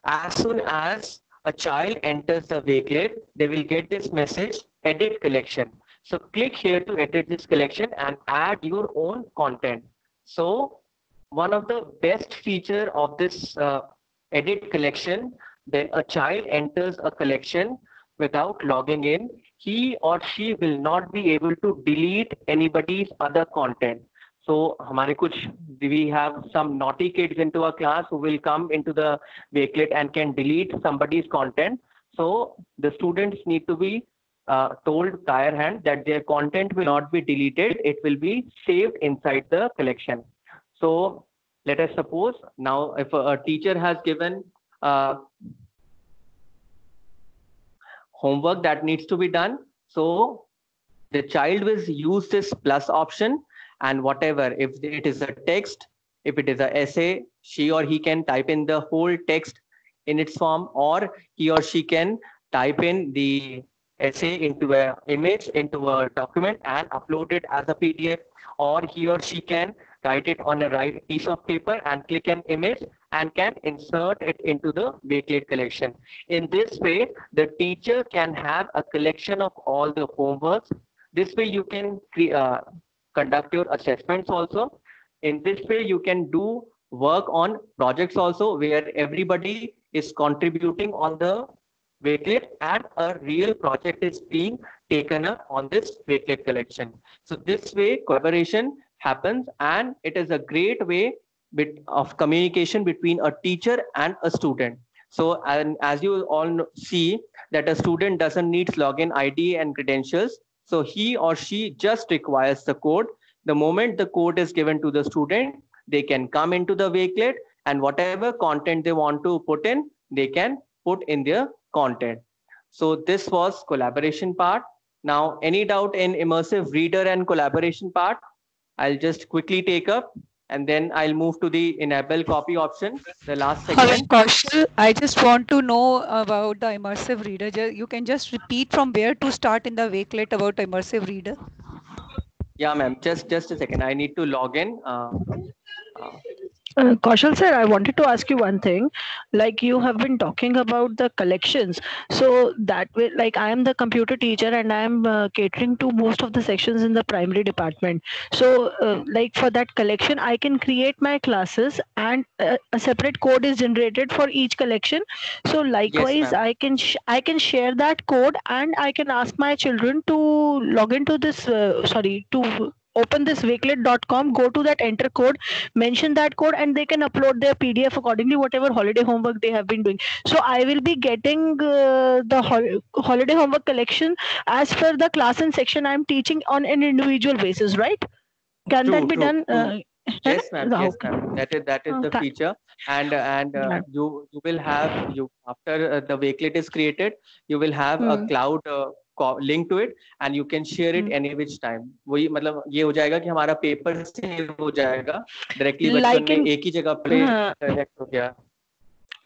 as soon as a child enters the Wakelet, they will get this message, edit collection. So click here to edit this collection and add your own content. So one of the best feature of this edit collection, then a child enters a collection without logging in, he or she will not be able to delete anybody's other content. So we have some naughty kids into our class who will come into the Wakelet and can delete somebody's content. So the students need to be told prior hand that their content will not be deleted. It will be saved inside the collection. So let us suppose now if a teacher has given homework that needs to be done. So the child will use this plus option, and whatever, if it is a text, if it is an essay, she or he can type in the whole text in its form, or he or she can type in the essay into an image, into a document and upload it as a PDF, or he or she can write it on a right piece of paper and click an image and can insert it into the Wakelet collection. In this way, the teacher can have a collection of all the homeworks. This way you can conduct your assessments also. In this way, you can do work on projects also, where everybody is contributing on the Wakelet and a real project is being taken up on this Wakelet collection. So this way collaboration happens, and it is a great way of communication between a teacher and a student. So, and as you all see that a student doesn't need login ID and credentials. So he or she just requires the code. The moment the code is given to the student, they can come into the Wakelet and whatever content they want to put in, they can put in their content. So this was collaboration part. Now, any doubt in immersive reader and collaboration part? I'll just quickly take up and then I'll move to the enable copy option, the last Hello, segment. Kaushal. I just want to know about the immersive reader. You can just repeat from where to start in the Wakelet about immersive reader. Yeah, ma'am. Just a second. I need to log in. Kaushal sir, I wanted to ask you one thing. Like you have been talking about the collections, so that way, like I am the computer teacher and I am catering to most of the sections in the primary department. So, like for that collection, I can create my classes, and a separate code is generated for each collection. So, likewise, ma'am. I can share that code, and I can ask my children to log into this. To open this wakelet.com, go to that enter code, mention that code, and they can upload their PDF accordingly, whatever holiday homework they have been doing. So I will be getting the holiday homework collection as per the class and section I'm teaching on an individual basis, right? Can that be done? Yes, ma'am. Yes, ma'am. That is the feature, and you will have after the Wakelet is created, you will have a cloud link to it, and you can share it any which time. वही मतलब ये हो जाएगा कि हमारा paper save हो जाएगा directly बच्चों में एक ही जगह पे कनेक्ट हो गया.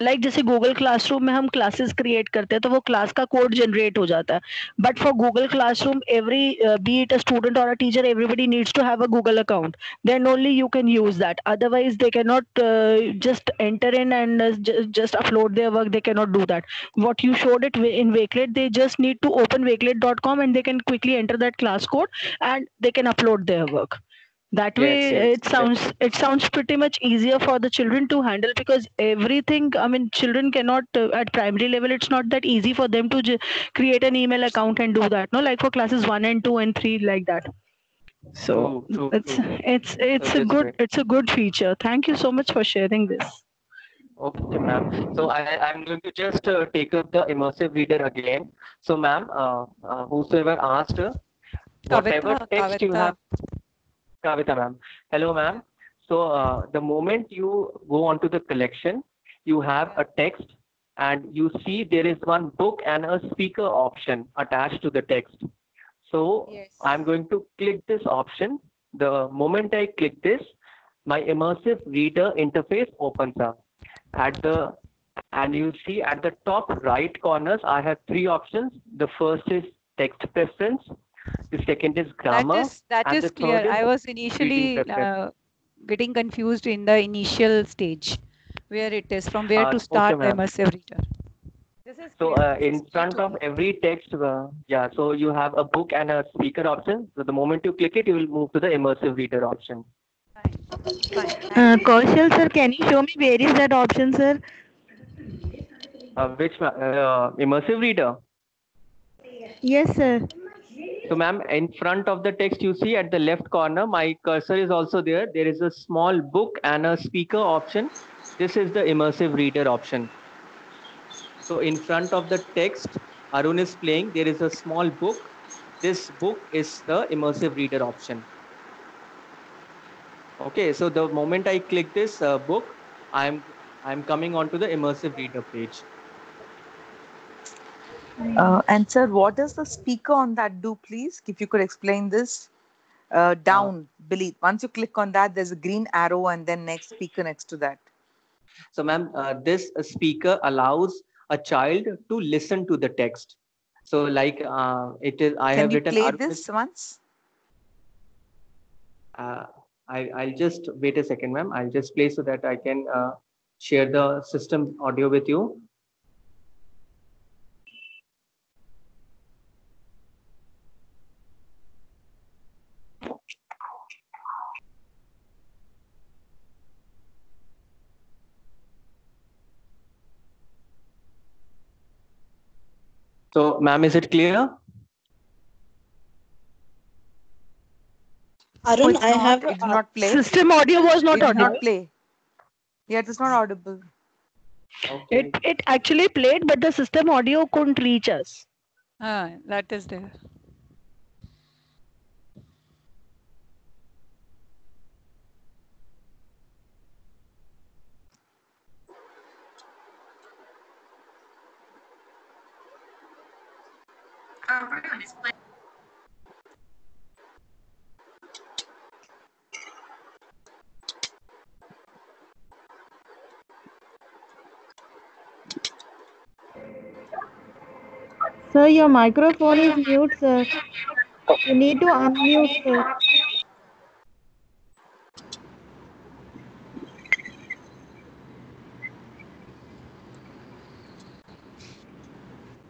लाइक जैसे गूगल क्लासरूम में हम क्लासेस क्रिएट करते हैं तो वो क्लास का कोड जनरेट हो जाता है, but for Google classroom every be it a student or a teacher, everybody needs to have a Google account, then only you can use that, otherwise they can not just enter in and just upload their work. They cannot do that. What you showed it in Wakelet, they just need to open wakelet.com and they can quickly enter that class code and they can upload their work. That Yes, way yes. it sounds pretty much easier for the children to handle, because everything, I mean, children cannot at primary level, it's not that easy for them to create an email account and do that, no, like for classes 1 and 2 and 3, like that. So True. it's So this way. it's a good feature. Thank you so much for sharing this. Okay, ma'am. So I'm going to just take up the immersive reader again. So, ma'am, whosoever asked, whatever text you have, Kavita, ma'am. Hello, ma'am. So, the moment you go onto the collection, you have a text and you see there is one book and a speaker option attached to the text. So, Yes. I'm going to click this option. The moment I click this, my immersive reader interface opens up. And you see at the top right corners, I have three options. The first is text preference, the second is grammar, That and the is clear. third is I was reading initially preference. getting confused in the initial stage where it is from where to Okay, start the ma'am. immersive reader. This is So clear. This is in great front to of know. every text, so you have a book and a speaker option. So the moment you click it, you will move to the immersive reader option. Fine. Thank you. Kaushal sir, can you show me where is that option, sir? Which immersive reader? Yes, sir. So, ma'am, in front of the text, you see at the left corner, my cursor is also there. There is a small book and a speaker option. This is the immersive reader option. So, in front of the text, Arun is playing. There is a small book. This book is the immersive reader option. Okay, so the moment I click this book, I'm coming onto the immersive reader page. And sir, what does the speaker on that do, please? If you could explain this. Down beneath. Once you click on that, there's a green arrow and then next speaker next to that. So, ma'am, this speaker allows a child to listen to the text. So, like it is, I have written. Can we play this once? I'll just wait a second, ma'am. I'll just play so that I can share the system audio with you. So, ma'am, is it clear? Arun, I have it did not play. System audio was not It did audible. not play. Yeah, it is not audible. Okay. It actually played, but the system audio couldn't reach us. That is there. Sir, your microphone is mute, sir. You need to unmute, sir.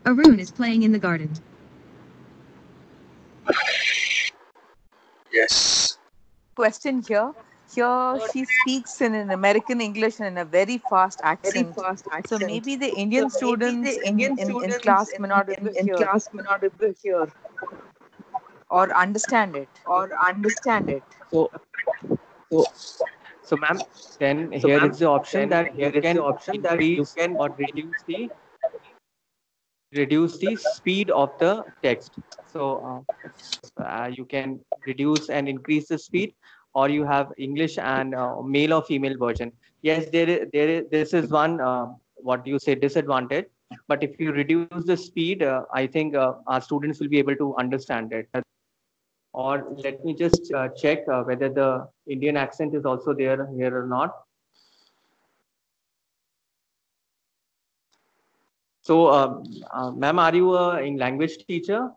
Arun is playing in the garden. Yes. Question here. Here she speaks in an American English and in a very fast accent. So maybe the Indian students in class may not be able to hear or understand it. So, ma'am, then here is the option that you can increase or reduce the speed of the text. So you can reduce and increase the speed, or you have English and male or female version. Yes, this is one what do you say disadvantage. But if you reduce the speed, I think our students will be able to understand it. Or let me just check whether the Indian accent is also there here or not. So, ma'am, are you a language teacher?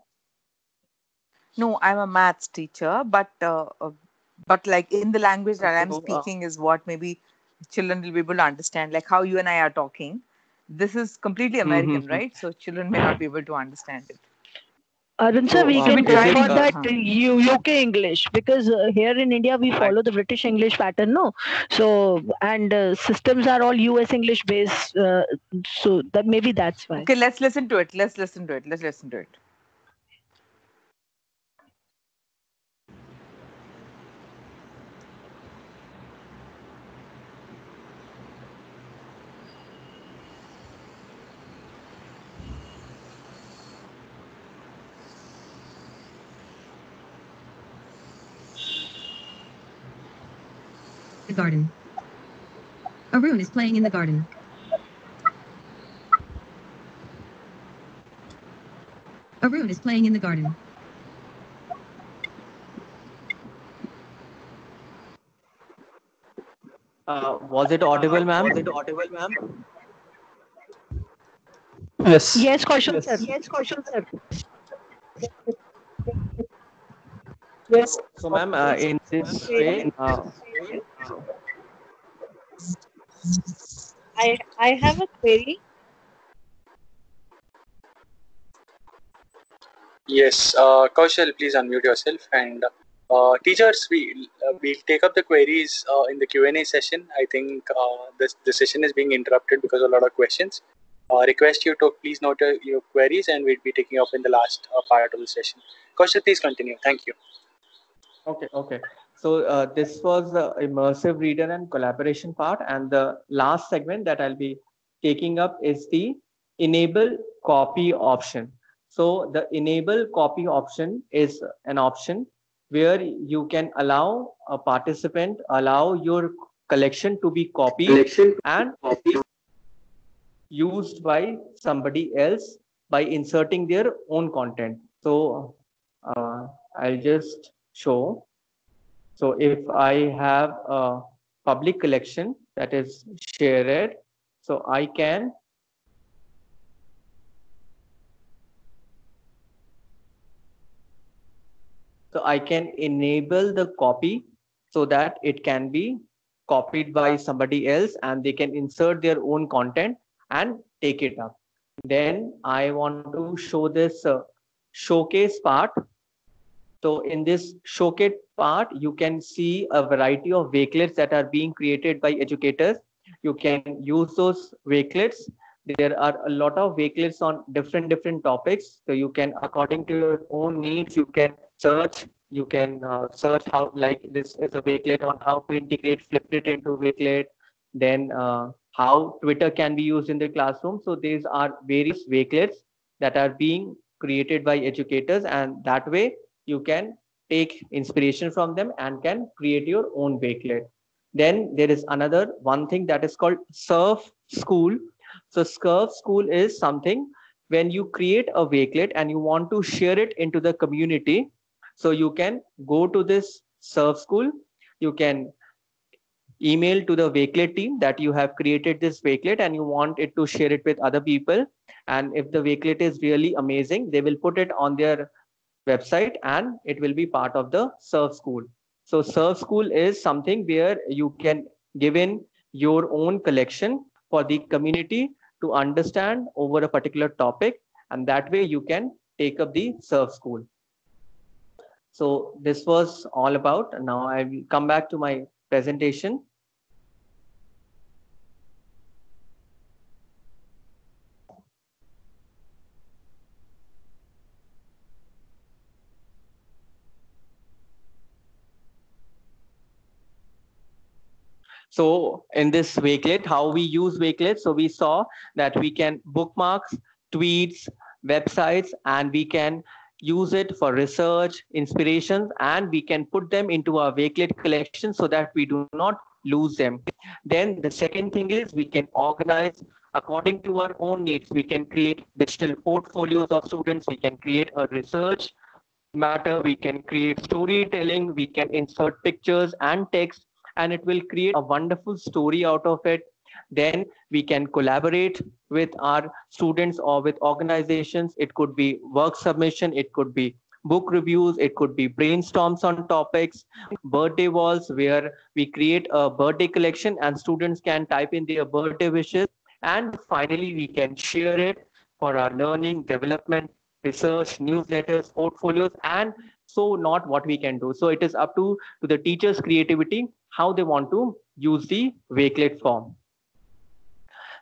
No, I'm a maths teacher, but like in the language that I'm speaking is what maybe children will be able to understand, like how you and I are talking. This is completely American, right? So children may not be able to understand it. Arun sir, So, we can is try it, for that UK English, because here in India we follow the British English pattern, no? So, and systems are all US English based, so that maybe that's why. Okay, let's listen to it. Let's listen to it. Let's listen to it. The garden. Arun is playing in the garden. Arun is playing in the garden. was it audible, ma'am? Yes. Yes, Kaushal sir. Yes, Kaushal sir. Yes. So, ma'am, in this way, I have a query. Yes, Kaushal, please unmute yourself. And teachers, we'll take up the queries in the Q&A session. I think the session is being interrupted because of a lot of questions. Request you to please note your queries, and we'll be taking up in the last part of the session. Kaushal, please continue. Thank you. Okay. So this was the immersive reader and collaboration part, and the last segment that I'll be taking up is the enable copy option. So the enable copy option is an option where you can allow a participant, allow your collection to be copied and used by somebody else by inserting their own content. So I'll just show. So if I have a public collection that is shared, so I can enable the copy so that it can be copied by somebody else and they can insert their own content and take it up. Then I want to show this showcase part. So in this showcase part, you can see a variety of wakelets that are being created by educators. You can use those wakelets. There are a lot of wakelets on different topics. So you can, according to your own needs, you can search. You can search how, like this is a wakelet on how to integrate Flipgrid into wakelet. Then how Twitter can be used in the classroom. So these are various wakelets that are being created by educators, and that way you can take inspiration from them and can create your own wakelet. Then there is another one thing that is called Surf School. So Surf School is something when you create a wakelet and you want to share it into the community. So you can go to this Surf School. You can email to the wakelet team that you have created this wakelet and you want it to share it with other people. And if the wakelet is really amazing, they will put it on their website and it will be part of the Surf School. So Surf School is something where you can give in your own collection for the community to understand over a particular topic, and that way you can take up the Surf School. So this was all about. Now I will come back to my presentation. So in this wakelet, how we use wakelet, so we saw that we can bookmarks, tweets, websites, and we can use it for research, inspirations, and we can put them into our wakelet collection so that we do not lose them. Then the second thing is we can organize according to our own needs. We can create digital portfolios of students. We can create a research matter. We can create storytelling. We can insert pictures and text, and it will create a wonderful story out of it. Then we can collaborate with our students or with organizations. It could be work submission, it could be book reviews, it could be brainstorms on topics, birthday walls where we create a birthday collection and students can type in their birthday wishes. And finally, we can share it for our learning, development, research, newsletters, portfolios, and so not what we can do. So it is up to the teacher's creativity, how they want to use the Wakelet form.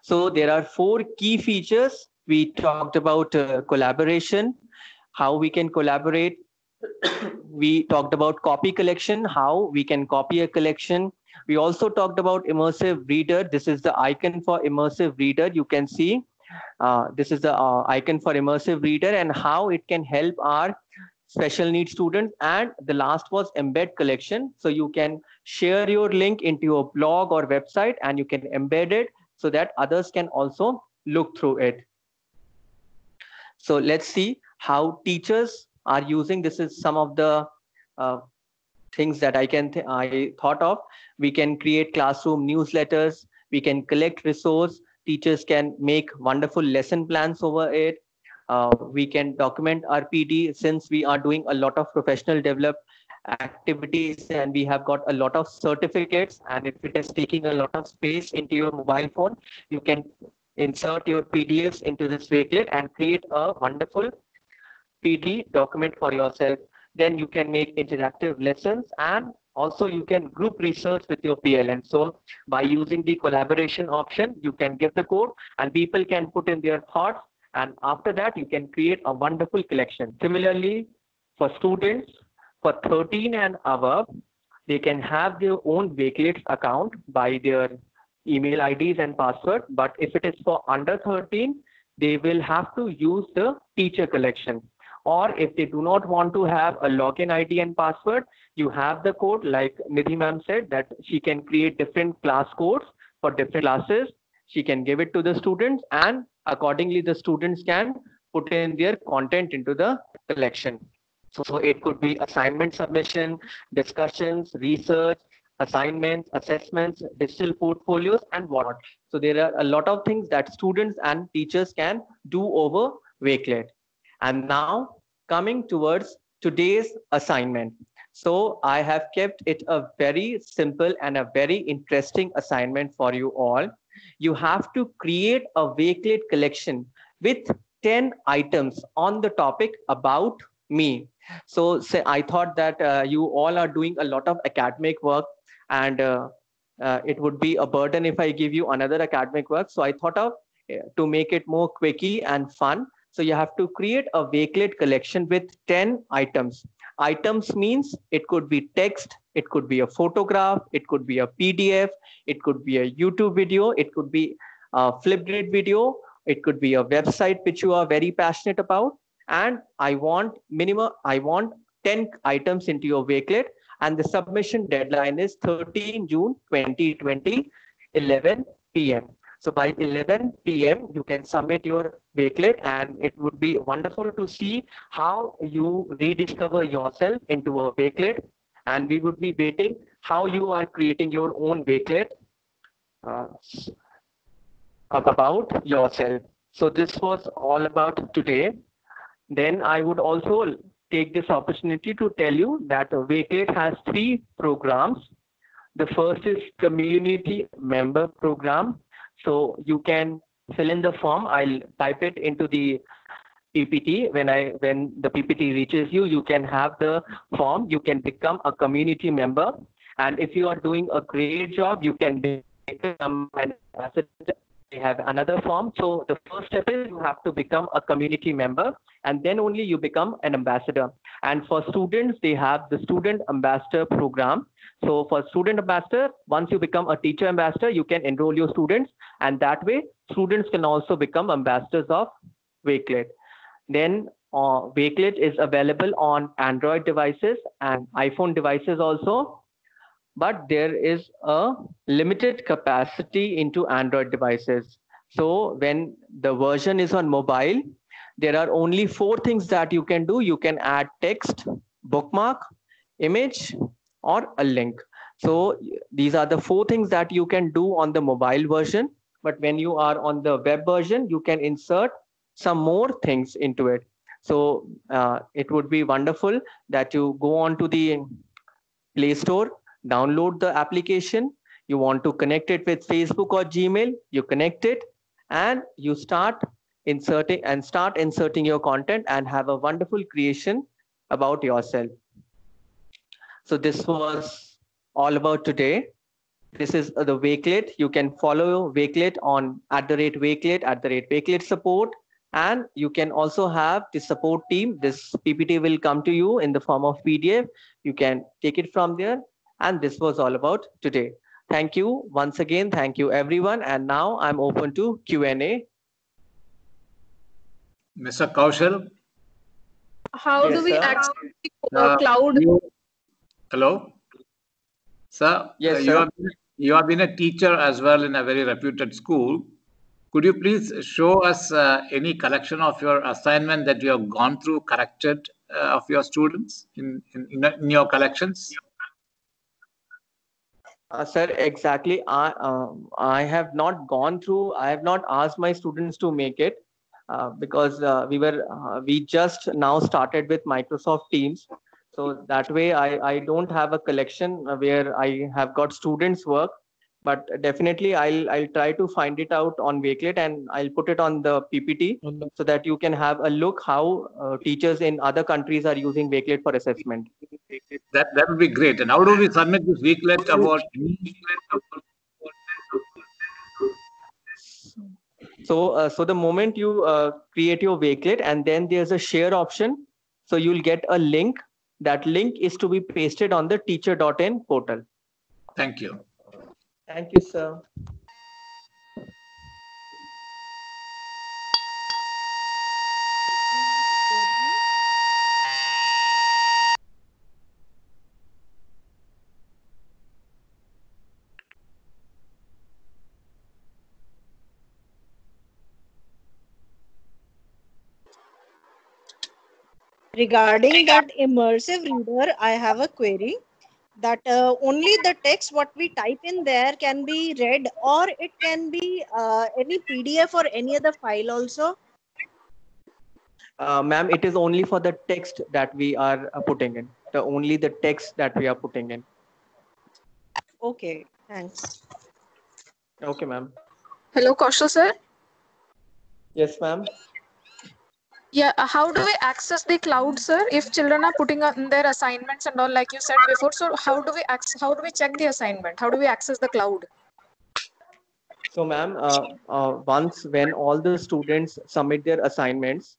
So there are 4 key features. We talked about collaboration, how we can collaborate. We talked about copy collection, how we can copy a collection. We also talked about immersive reader. This is the icon for immersive reader. You can see this is the icon for immersive reader and how it can help our special needs students. And the last was embed collection. So you can share your link into your blog or website and you can embed it so that others can also look through it. So let's see how teachers are using. This is some of the things that I thought of. We can create classroom newsletters. We can collect resource. Teachers can make wonderful lesson plans over it. We can document our PD since we are doing a lot of professional development activities and we have got a lot of certificates, and if it is taking a lot of space into your mobile phone, you can insert your PDFs into this Wakelet and create a wonderful PD document for yourself. Then you can make interactive lessons and also you can group research with your PLN. So by using the collaboration option, you can give the code and people can put in their thoughts, and after that you can create a wonderful collection. Similarly, for students for 13 and above, they can have their own Wakelet account by their email IDs and password. But if it is for under 13, they will have to use the teacher collection. Or if they do not want to have a login ID and password, you have the code, like Nidhi ma'am said, that she can create different class codes for different classes. She can give it to the students and accordingly the students can put in their content into the collection. So it could be assignment submission, discussions, research, assignments, assessments, digital portfolios, and what. So there are a lot of things that students and teachers can do over Wakelet. And now coming towards today's assignment. So I have kept it a very simple and a very interesting assignment for you all. You have to create a Wakelet collection with 10 items on the topic about me. So I thought that you all are doing a lot of academic work and it would be a burden if I give you another academic work. So I thought of to make it more quickie and fun. So you have to create a Wakelet collection with 10 items. Items means it could be text, it could be a photograph, it could be a PDF, it could be a YouTube video, it could be a Flipgrid video, it could be a website which you are very passionate about. And I want 10 items into your Wakelet, and the submission deadline is 13 June 2020, 11 p.m. So by 11 p.m. you can submit your Wakelet, and it would be wonderful to see how you rediscover yourself into a Wakelet. And we would be waiting how you are creating your own Wakelet about yourself. So this was all about today. Then I would also take this opportunity to tell you that Wakelet has 3 programs. The first is Community Member Program. So you can fill in the form. I'll type it into the PPT. When the PPT reaches you, you can have the form. You can become a community member. And if you are doing a great job, you can become an ambassador. They have another form. So the first step is you have to become a community member, and then only you become an ambassador. And for students, they have the Student Ambassador Program. So for Student Ambassador, once you become a teacher ambassador, you can enroll your students, and that way students can also become ambassadors of Wakelet. Then Wakelet is available on Android devices and iPhone devices also. But there is a limited capacity into Android devices. So when the version is on mobile, there are only 4 things that you can do. You can add text, bookmark, image, or a link. So these are the 4 things that you can do on the mobile version. But when you are on the web version, you can insert some more things into it. So it would be wonderful that you go on to the Play Store, download the application. You want to connect it with Facebook or Gmail, you connect it and you start start inserting your content and have a wonderful creation about yourself. So this was all about today. This is the Wakelet. You can follow Wakelet on @Wakelet, @Wakelet support. And you can also have the support team. This PPT will come to you in the form of PDF. You can take it from there. And this was all about today. Thank you once again. Thank you, everyone. And now I'm open to Q&A. Mr. Kaushal? How Yes, do we sir. access the cloud? Hello? Sir, Yes, sir. you have been a teacher as well in a very reputed school. Could you please show us any collection of your assignment that you have gone through, corrected of your students in your collections? Sir, exactly. I have not gone through. I have not asked my students to make it because we just now started with Microsoft Teams. So that way, I don't have a collection where I have got students' work. But definitely, I'll try to find it out on Wakelet and I'll put it on the PPT so that you can have a look how teachers in other countries are using Wakelet for assessment. That would be great. And how do we submit this Wakelet about? So the moment you create your Wakelet and then there's a share option, so you'll get a link. That link is to be pasted on the teacher.in portal. Thank you. Thank you, sir. Regarding that immersive reader, I have a query that only the text what we type in there can be read, or it can be any PDF or any other file also. Ma'am, it is only for the text that we are putting in. Only the text that we are putting in. Okay, thanks. Okay, ma'am. Hello, Kaushal sir. Yes, ma'am. Yeah, how do we access the cloud, sir? If children are putting on their assignments and all, like you said before, so how do we check the assignment? How do we access the cloud? So, ma'am, once when all the students submit their assignments,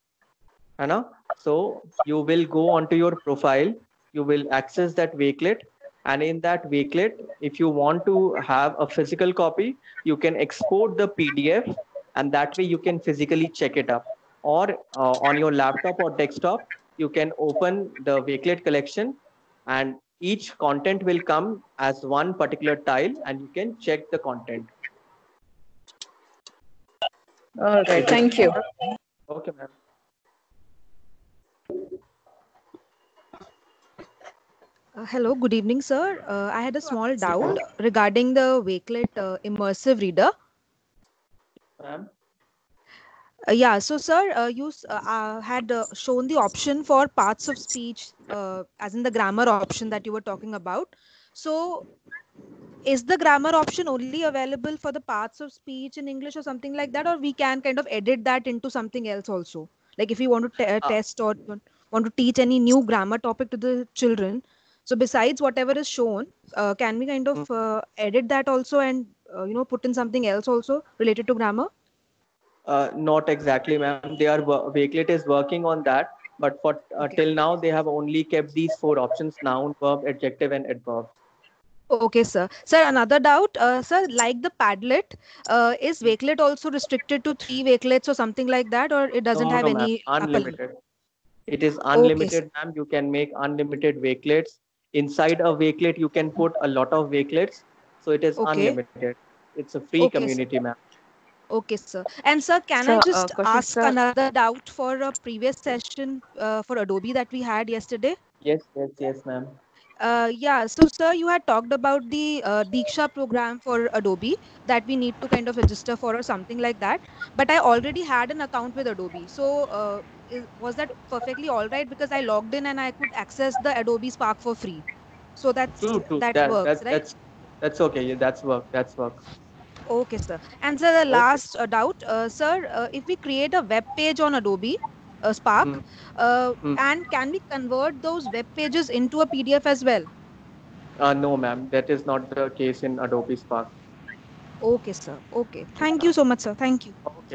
so you will go onto your profile, you will access that Wakelet, and in that Wakelet, if you want to have a physical copy, you can export the PDF, and that way you can physically check it up. Or on your laptop or desktop, you can open the Wakelet collection, and each content will come as one particular tile, and you can check the content. All right, thank you. Okay, ma'am. Hello, good evening, sir. I had a small doubt regarding the Wakelet immersive reader. Ma'am? Yeah, so sir, you had shown the option for parts of speech, as in the grammar option that you were talking about. So, is the grammar option only available for the parts of speech in English or something like that, or we can kind of edit that into something else also? Like if we want to test or want to teach any new grammar topic to the children, so besides whatever is shown, can we kind of edit that also and put in something else also related to grammar? Not exactly, ma'am. Wakelet is working on that, but for till now they have only kept these 4 options: noun, verb, adjective, and adverb. Okay, sir. Sir, another doubt, sir, like the Padlet, is Wakelet also restricted to 3 Wakelets or something like that, or it doesn't have No, ma'am. any upper limit? Unlimited. It is Okay, unlimited, ma'am. You can make unlimited Wakelets. Inside a Wakelet, you can put a lot of Wakelets. So it is okay, unlimited. It's a free okay, sir. community, ma'am. Okay, sir. And sir, can I just ask another doubt for a previous session for Adobe that we had yesterday? Yes, ma'am. Yeah, so sir, you had talked about the Diksha program for Adobe that we need to kind of register for or something like that. But I already had an account with Adobe. So was that perfectly all right? Because I logged in and I could access the Adobe Spark for free. So True. that works, right? That's okay. Yeah, that's work. Okay, sir. And sir, the last doubt, sir, if we create a web page on Adobe Spark, Mm, mm. and can we convert those web pages into a PDF as well? No, ma'am, that is not the case in Adobe Spark. Okay, sir. Okay. Thank you so much, sir. Thank you.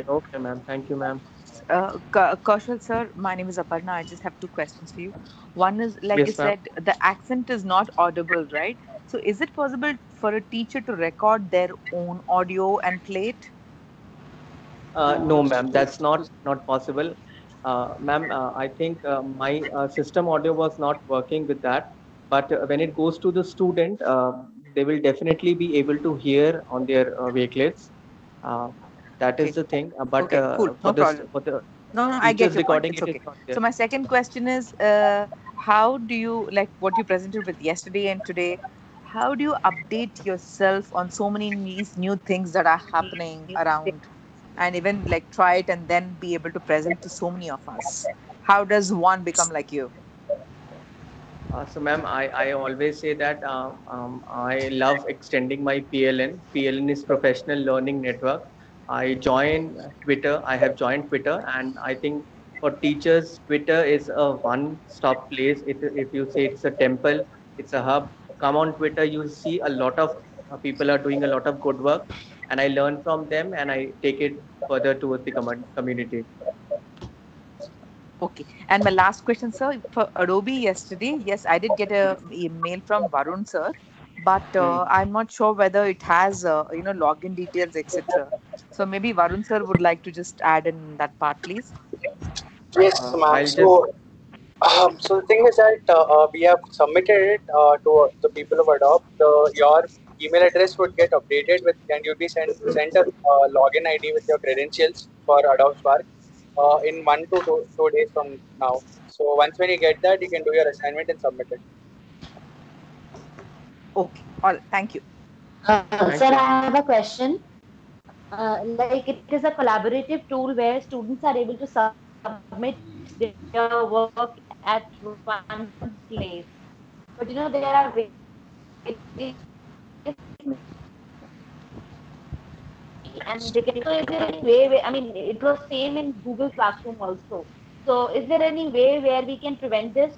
Okay, ma'am. Thank you, ma'am. Kaushal sir, my name is Aparna. I just have two questions for you. One is, like you Yes, ma'am. said, the accent is not audible, right? So, is it possible for a teacher to record their own audio and play it? No, ma'am, that's not possible. Ma'am, I think my system audio was not working with that. But when it goes to the student, they will definitely be able to hear on their wakelets. Uh, that is Okay. the thing. But Okay, cool. for No this, problem. for the No, no, I get teachers your point. recording, It's it is okay. not So there. my second question is, how do you, like what you presented with yesterday and today? How do you update yourself on so many these new things that are happening around, and even like try it and then be able to present to so many of us? How does one become like you? So, ma'am, I always say that I love extending my PLN. PLN is Professional Learning Network. I join Twitter. I have joined Twitter, and I think for teachers, Twitter is a one-stop place. If you say it's a temple, it's a hub. Come on Twitter, you see a lot of people are doing a lot of good work, and I learn from them, and I take it further towards the community. Okay. And my last question, sir, for Adobe yesterday, yes, I did get a email from Varun sir, but Hmm. I'm not sure whether it has login details, etc. So maybe Varun sir would like to just add in that part, please. Yes, ma'am. I'll just So the thing is that we have submitted it to the people of Adopt. Your email address would get updated with, and you'll be sent a login ID with your credentials for Adopt Spark in 1 to 2 days from now. So once when you get that, you can do your assignment and submit it. Okay. All right. Thank you. thank Sir, you. I have a question. Like it is a collaborative tool where students are able to submit their work at one place. But there are various and they can. So is there any way? I mean, it was same in Google Classroom also. So is there any way where we can prevent this?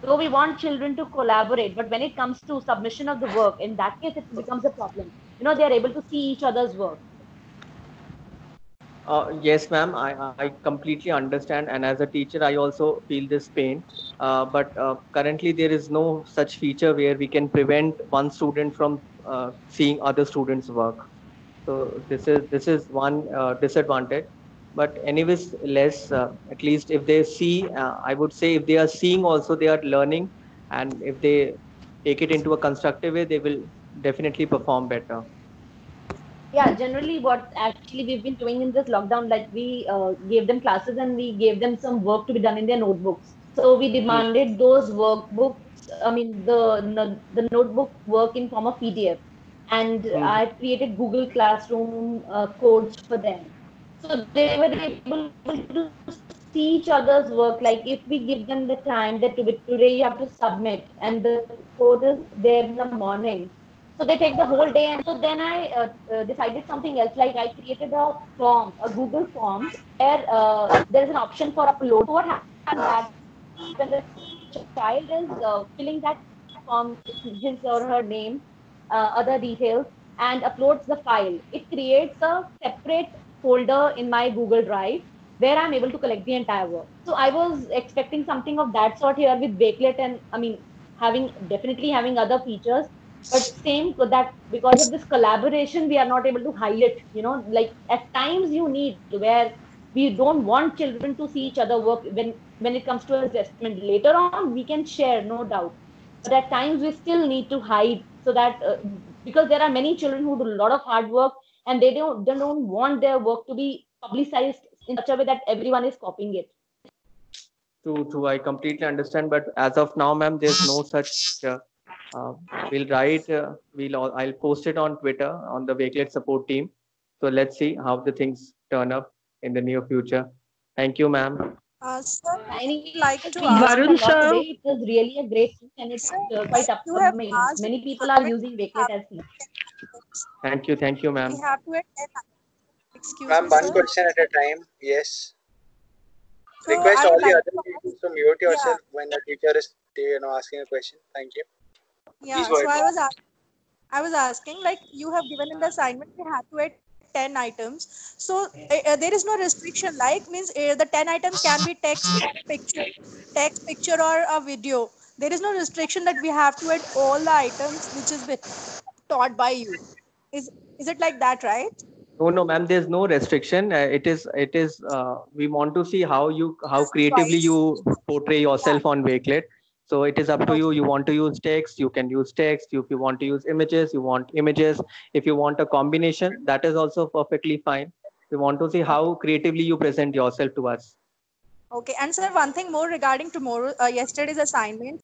Though we want children to collaborate, but when it comes to submission of the work, in that case, it becomes a problem. They are able to see each other's work. Yes, ma'am. I completely understand, and as a teacher, I also feel this pain. But currently, there is no such feature where we can prevent one student from seeing other students' work. So this is one disadvantage. But anyways, less at least if they see, I would say if they are seeing also, they are learning, and if they take it into a constructive way, they will definitely perform better. Yeah, generally what actually we've been doing in this lockdown, like we gave them classes and we gave them some work to be done in their notebooks. So we Hmm. demanded those workbooks, I mean the notebook work in form of PDF, and Hmm. I created Google Classroom codes for them. So they were able to see each other's work. Like if we give them the time that today you have to submit, and the code is there in the morning, so they take the whole day. And so then I decided something else. Like I created a form, a Google form, where there is an option for upload. So what happens that when the child is filling that form, his or her name, other details, and uploads the file, it creates a separate folder in my Google Drive where I'm able to collect the entire work. So I was expecting something of that sort here with Bakelet, and I mean definitely having other features, but same for that, because of this collaboration we are not able to hide it. Like at times you need where we don't want children to see each other work when it comes to assessment. Later on we can share, no doubt, but at times we still need to hide, so that because there are many children who do a lot of hard work, and they don't want their work to be publicized in such a way that everyone is copying it. To I completely understand, but as of now, ma'am, there's no such. Uh, we'll write. I'll post it on Twitter on the Wakelet support team. So let's see how the things turn up in the near future. Thank you, ma'am. Sir, Anyways, I would like to we learned ask, a Varun lot sir, today. It was really a great thing, and it's sir, quite like up. you have I mean, asked, many people are using Wakelet as well. Thank you, ma'am. We have to add 10 items. Excuse Ma'am, me, one sir. question at a time. Yes. So Request I all would the like other to people ask, to mute yeah, yourself when the teacher is asking a question. Thank you. Please yeah. go So ahead. I was asking, like you have given in the assignment, we have to add 10 items. So there is no restriction. Like means the 10 items can be text, picture, or a video. There is no restriction that we have to add all the items which is been taught by you. Is it like that, right? No, ma'am. There's no restriction. It is. We want to see how creatively Twice. you portray yourself on Wakelet. So it is up to you. You want to use text, you can use text. If you want to use images, you want images. If you want a combination, that is also perfectly fine. We want to see how creatively you present yourself to us. Okay, and sir, one thing more regarding tomorrow, yesterday's assignment.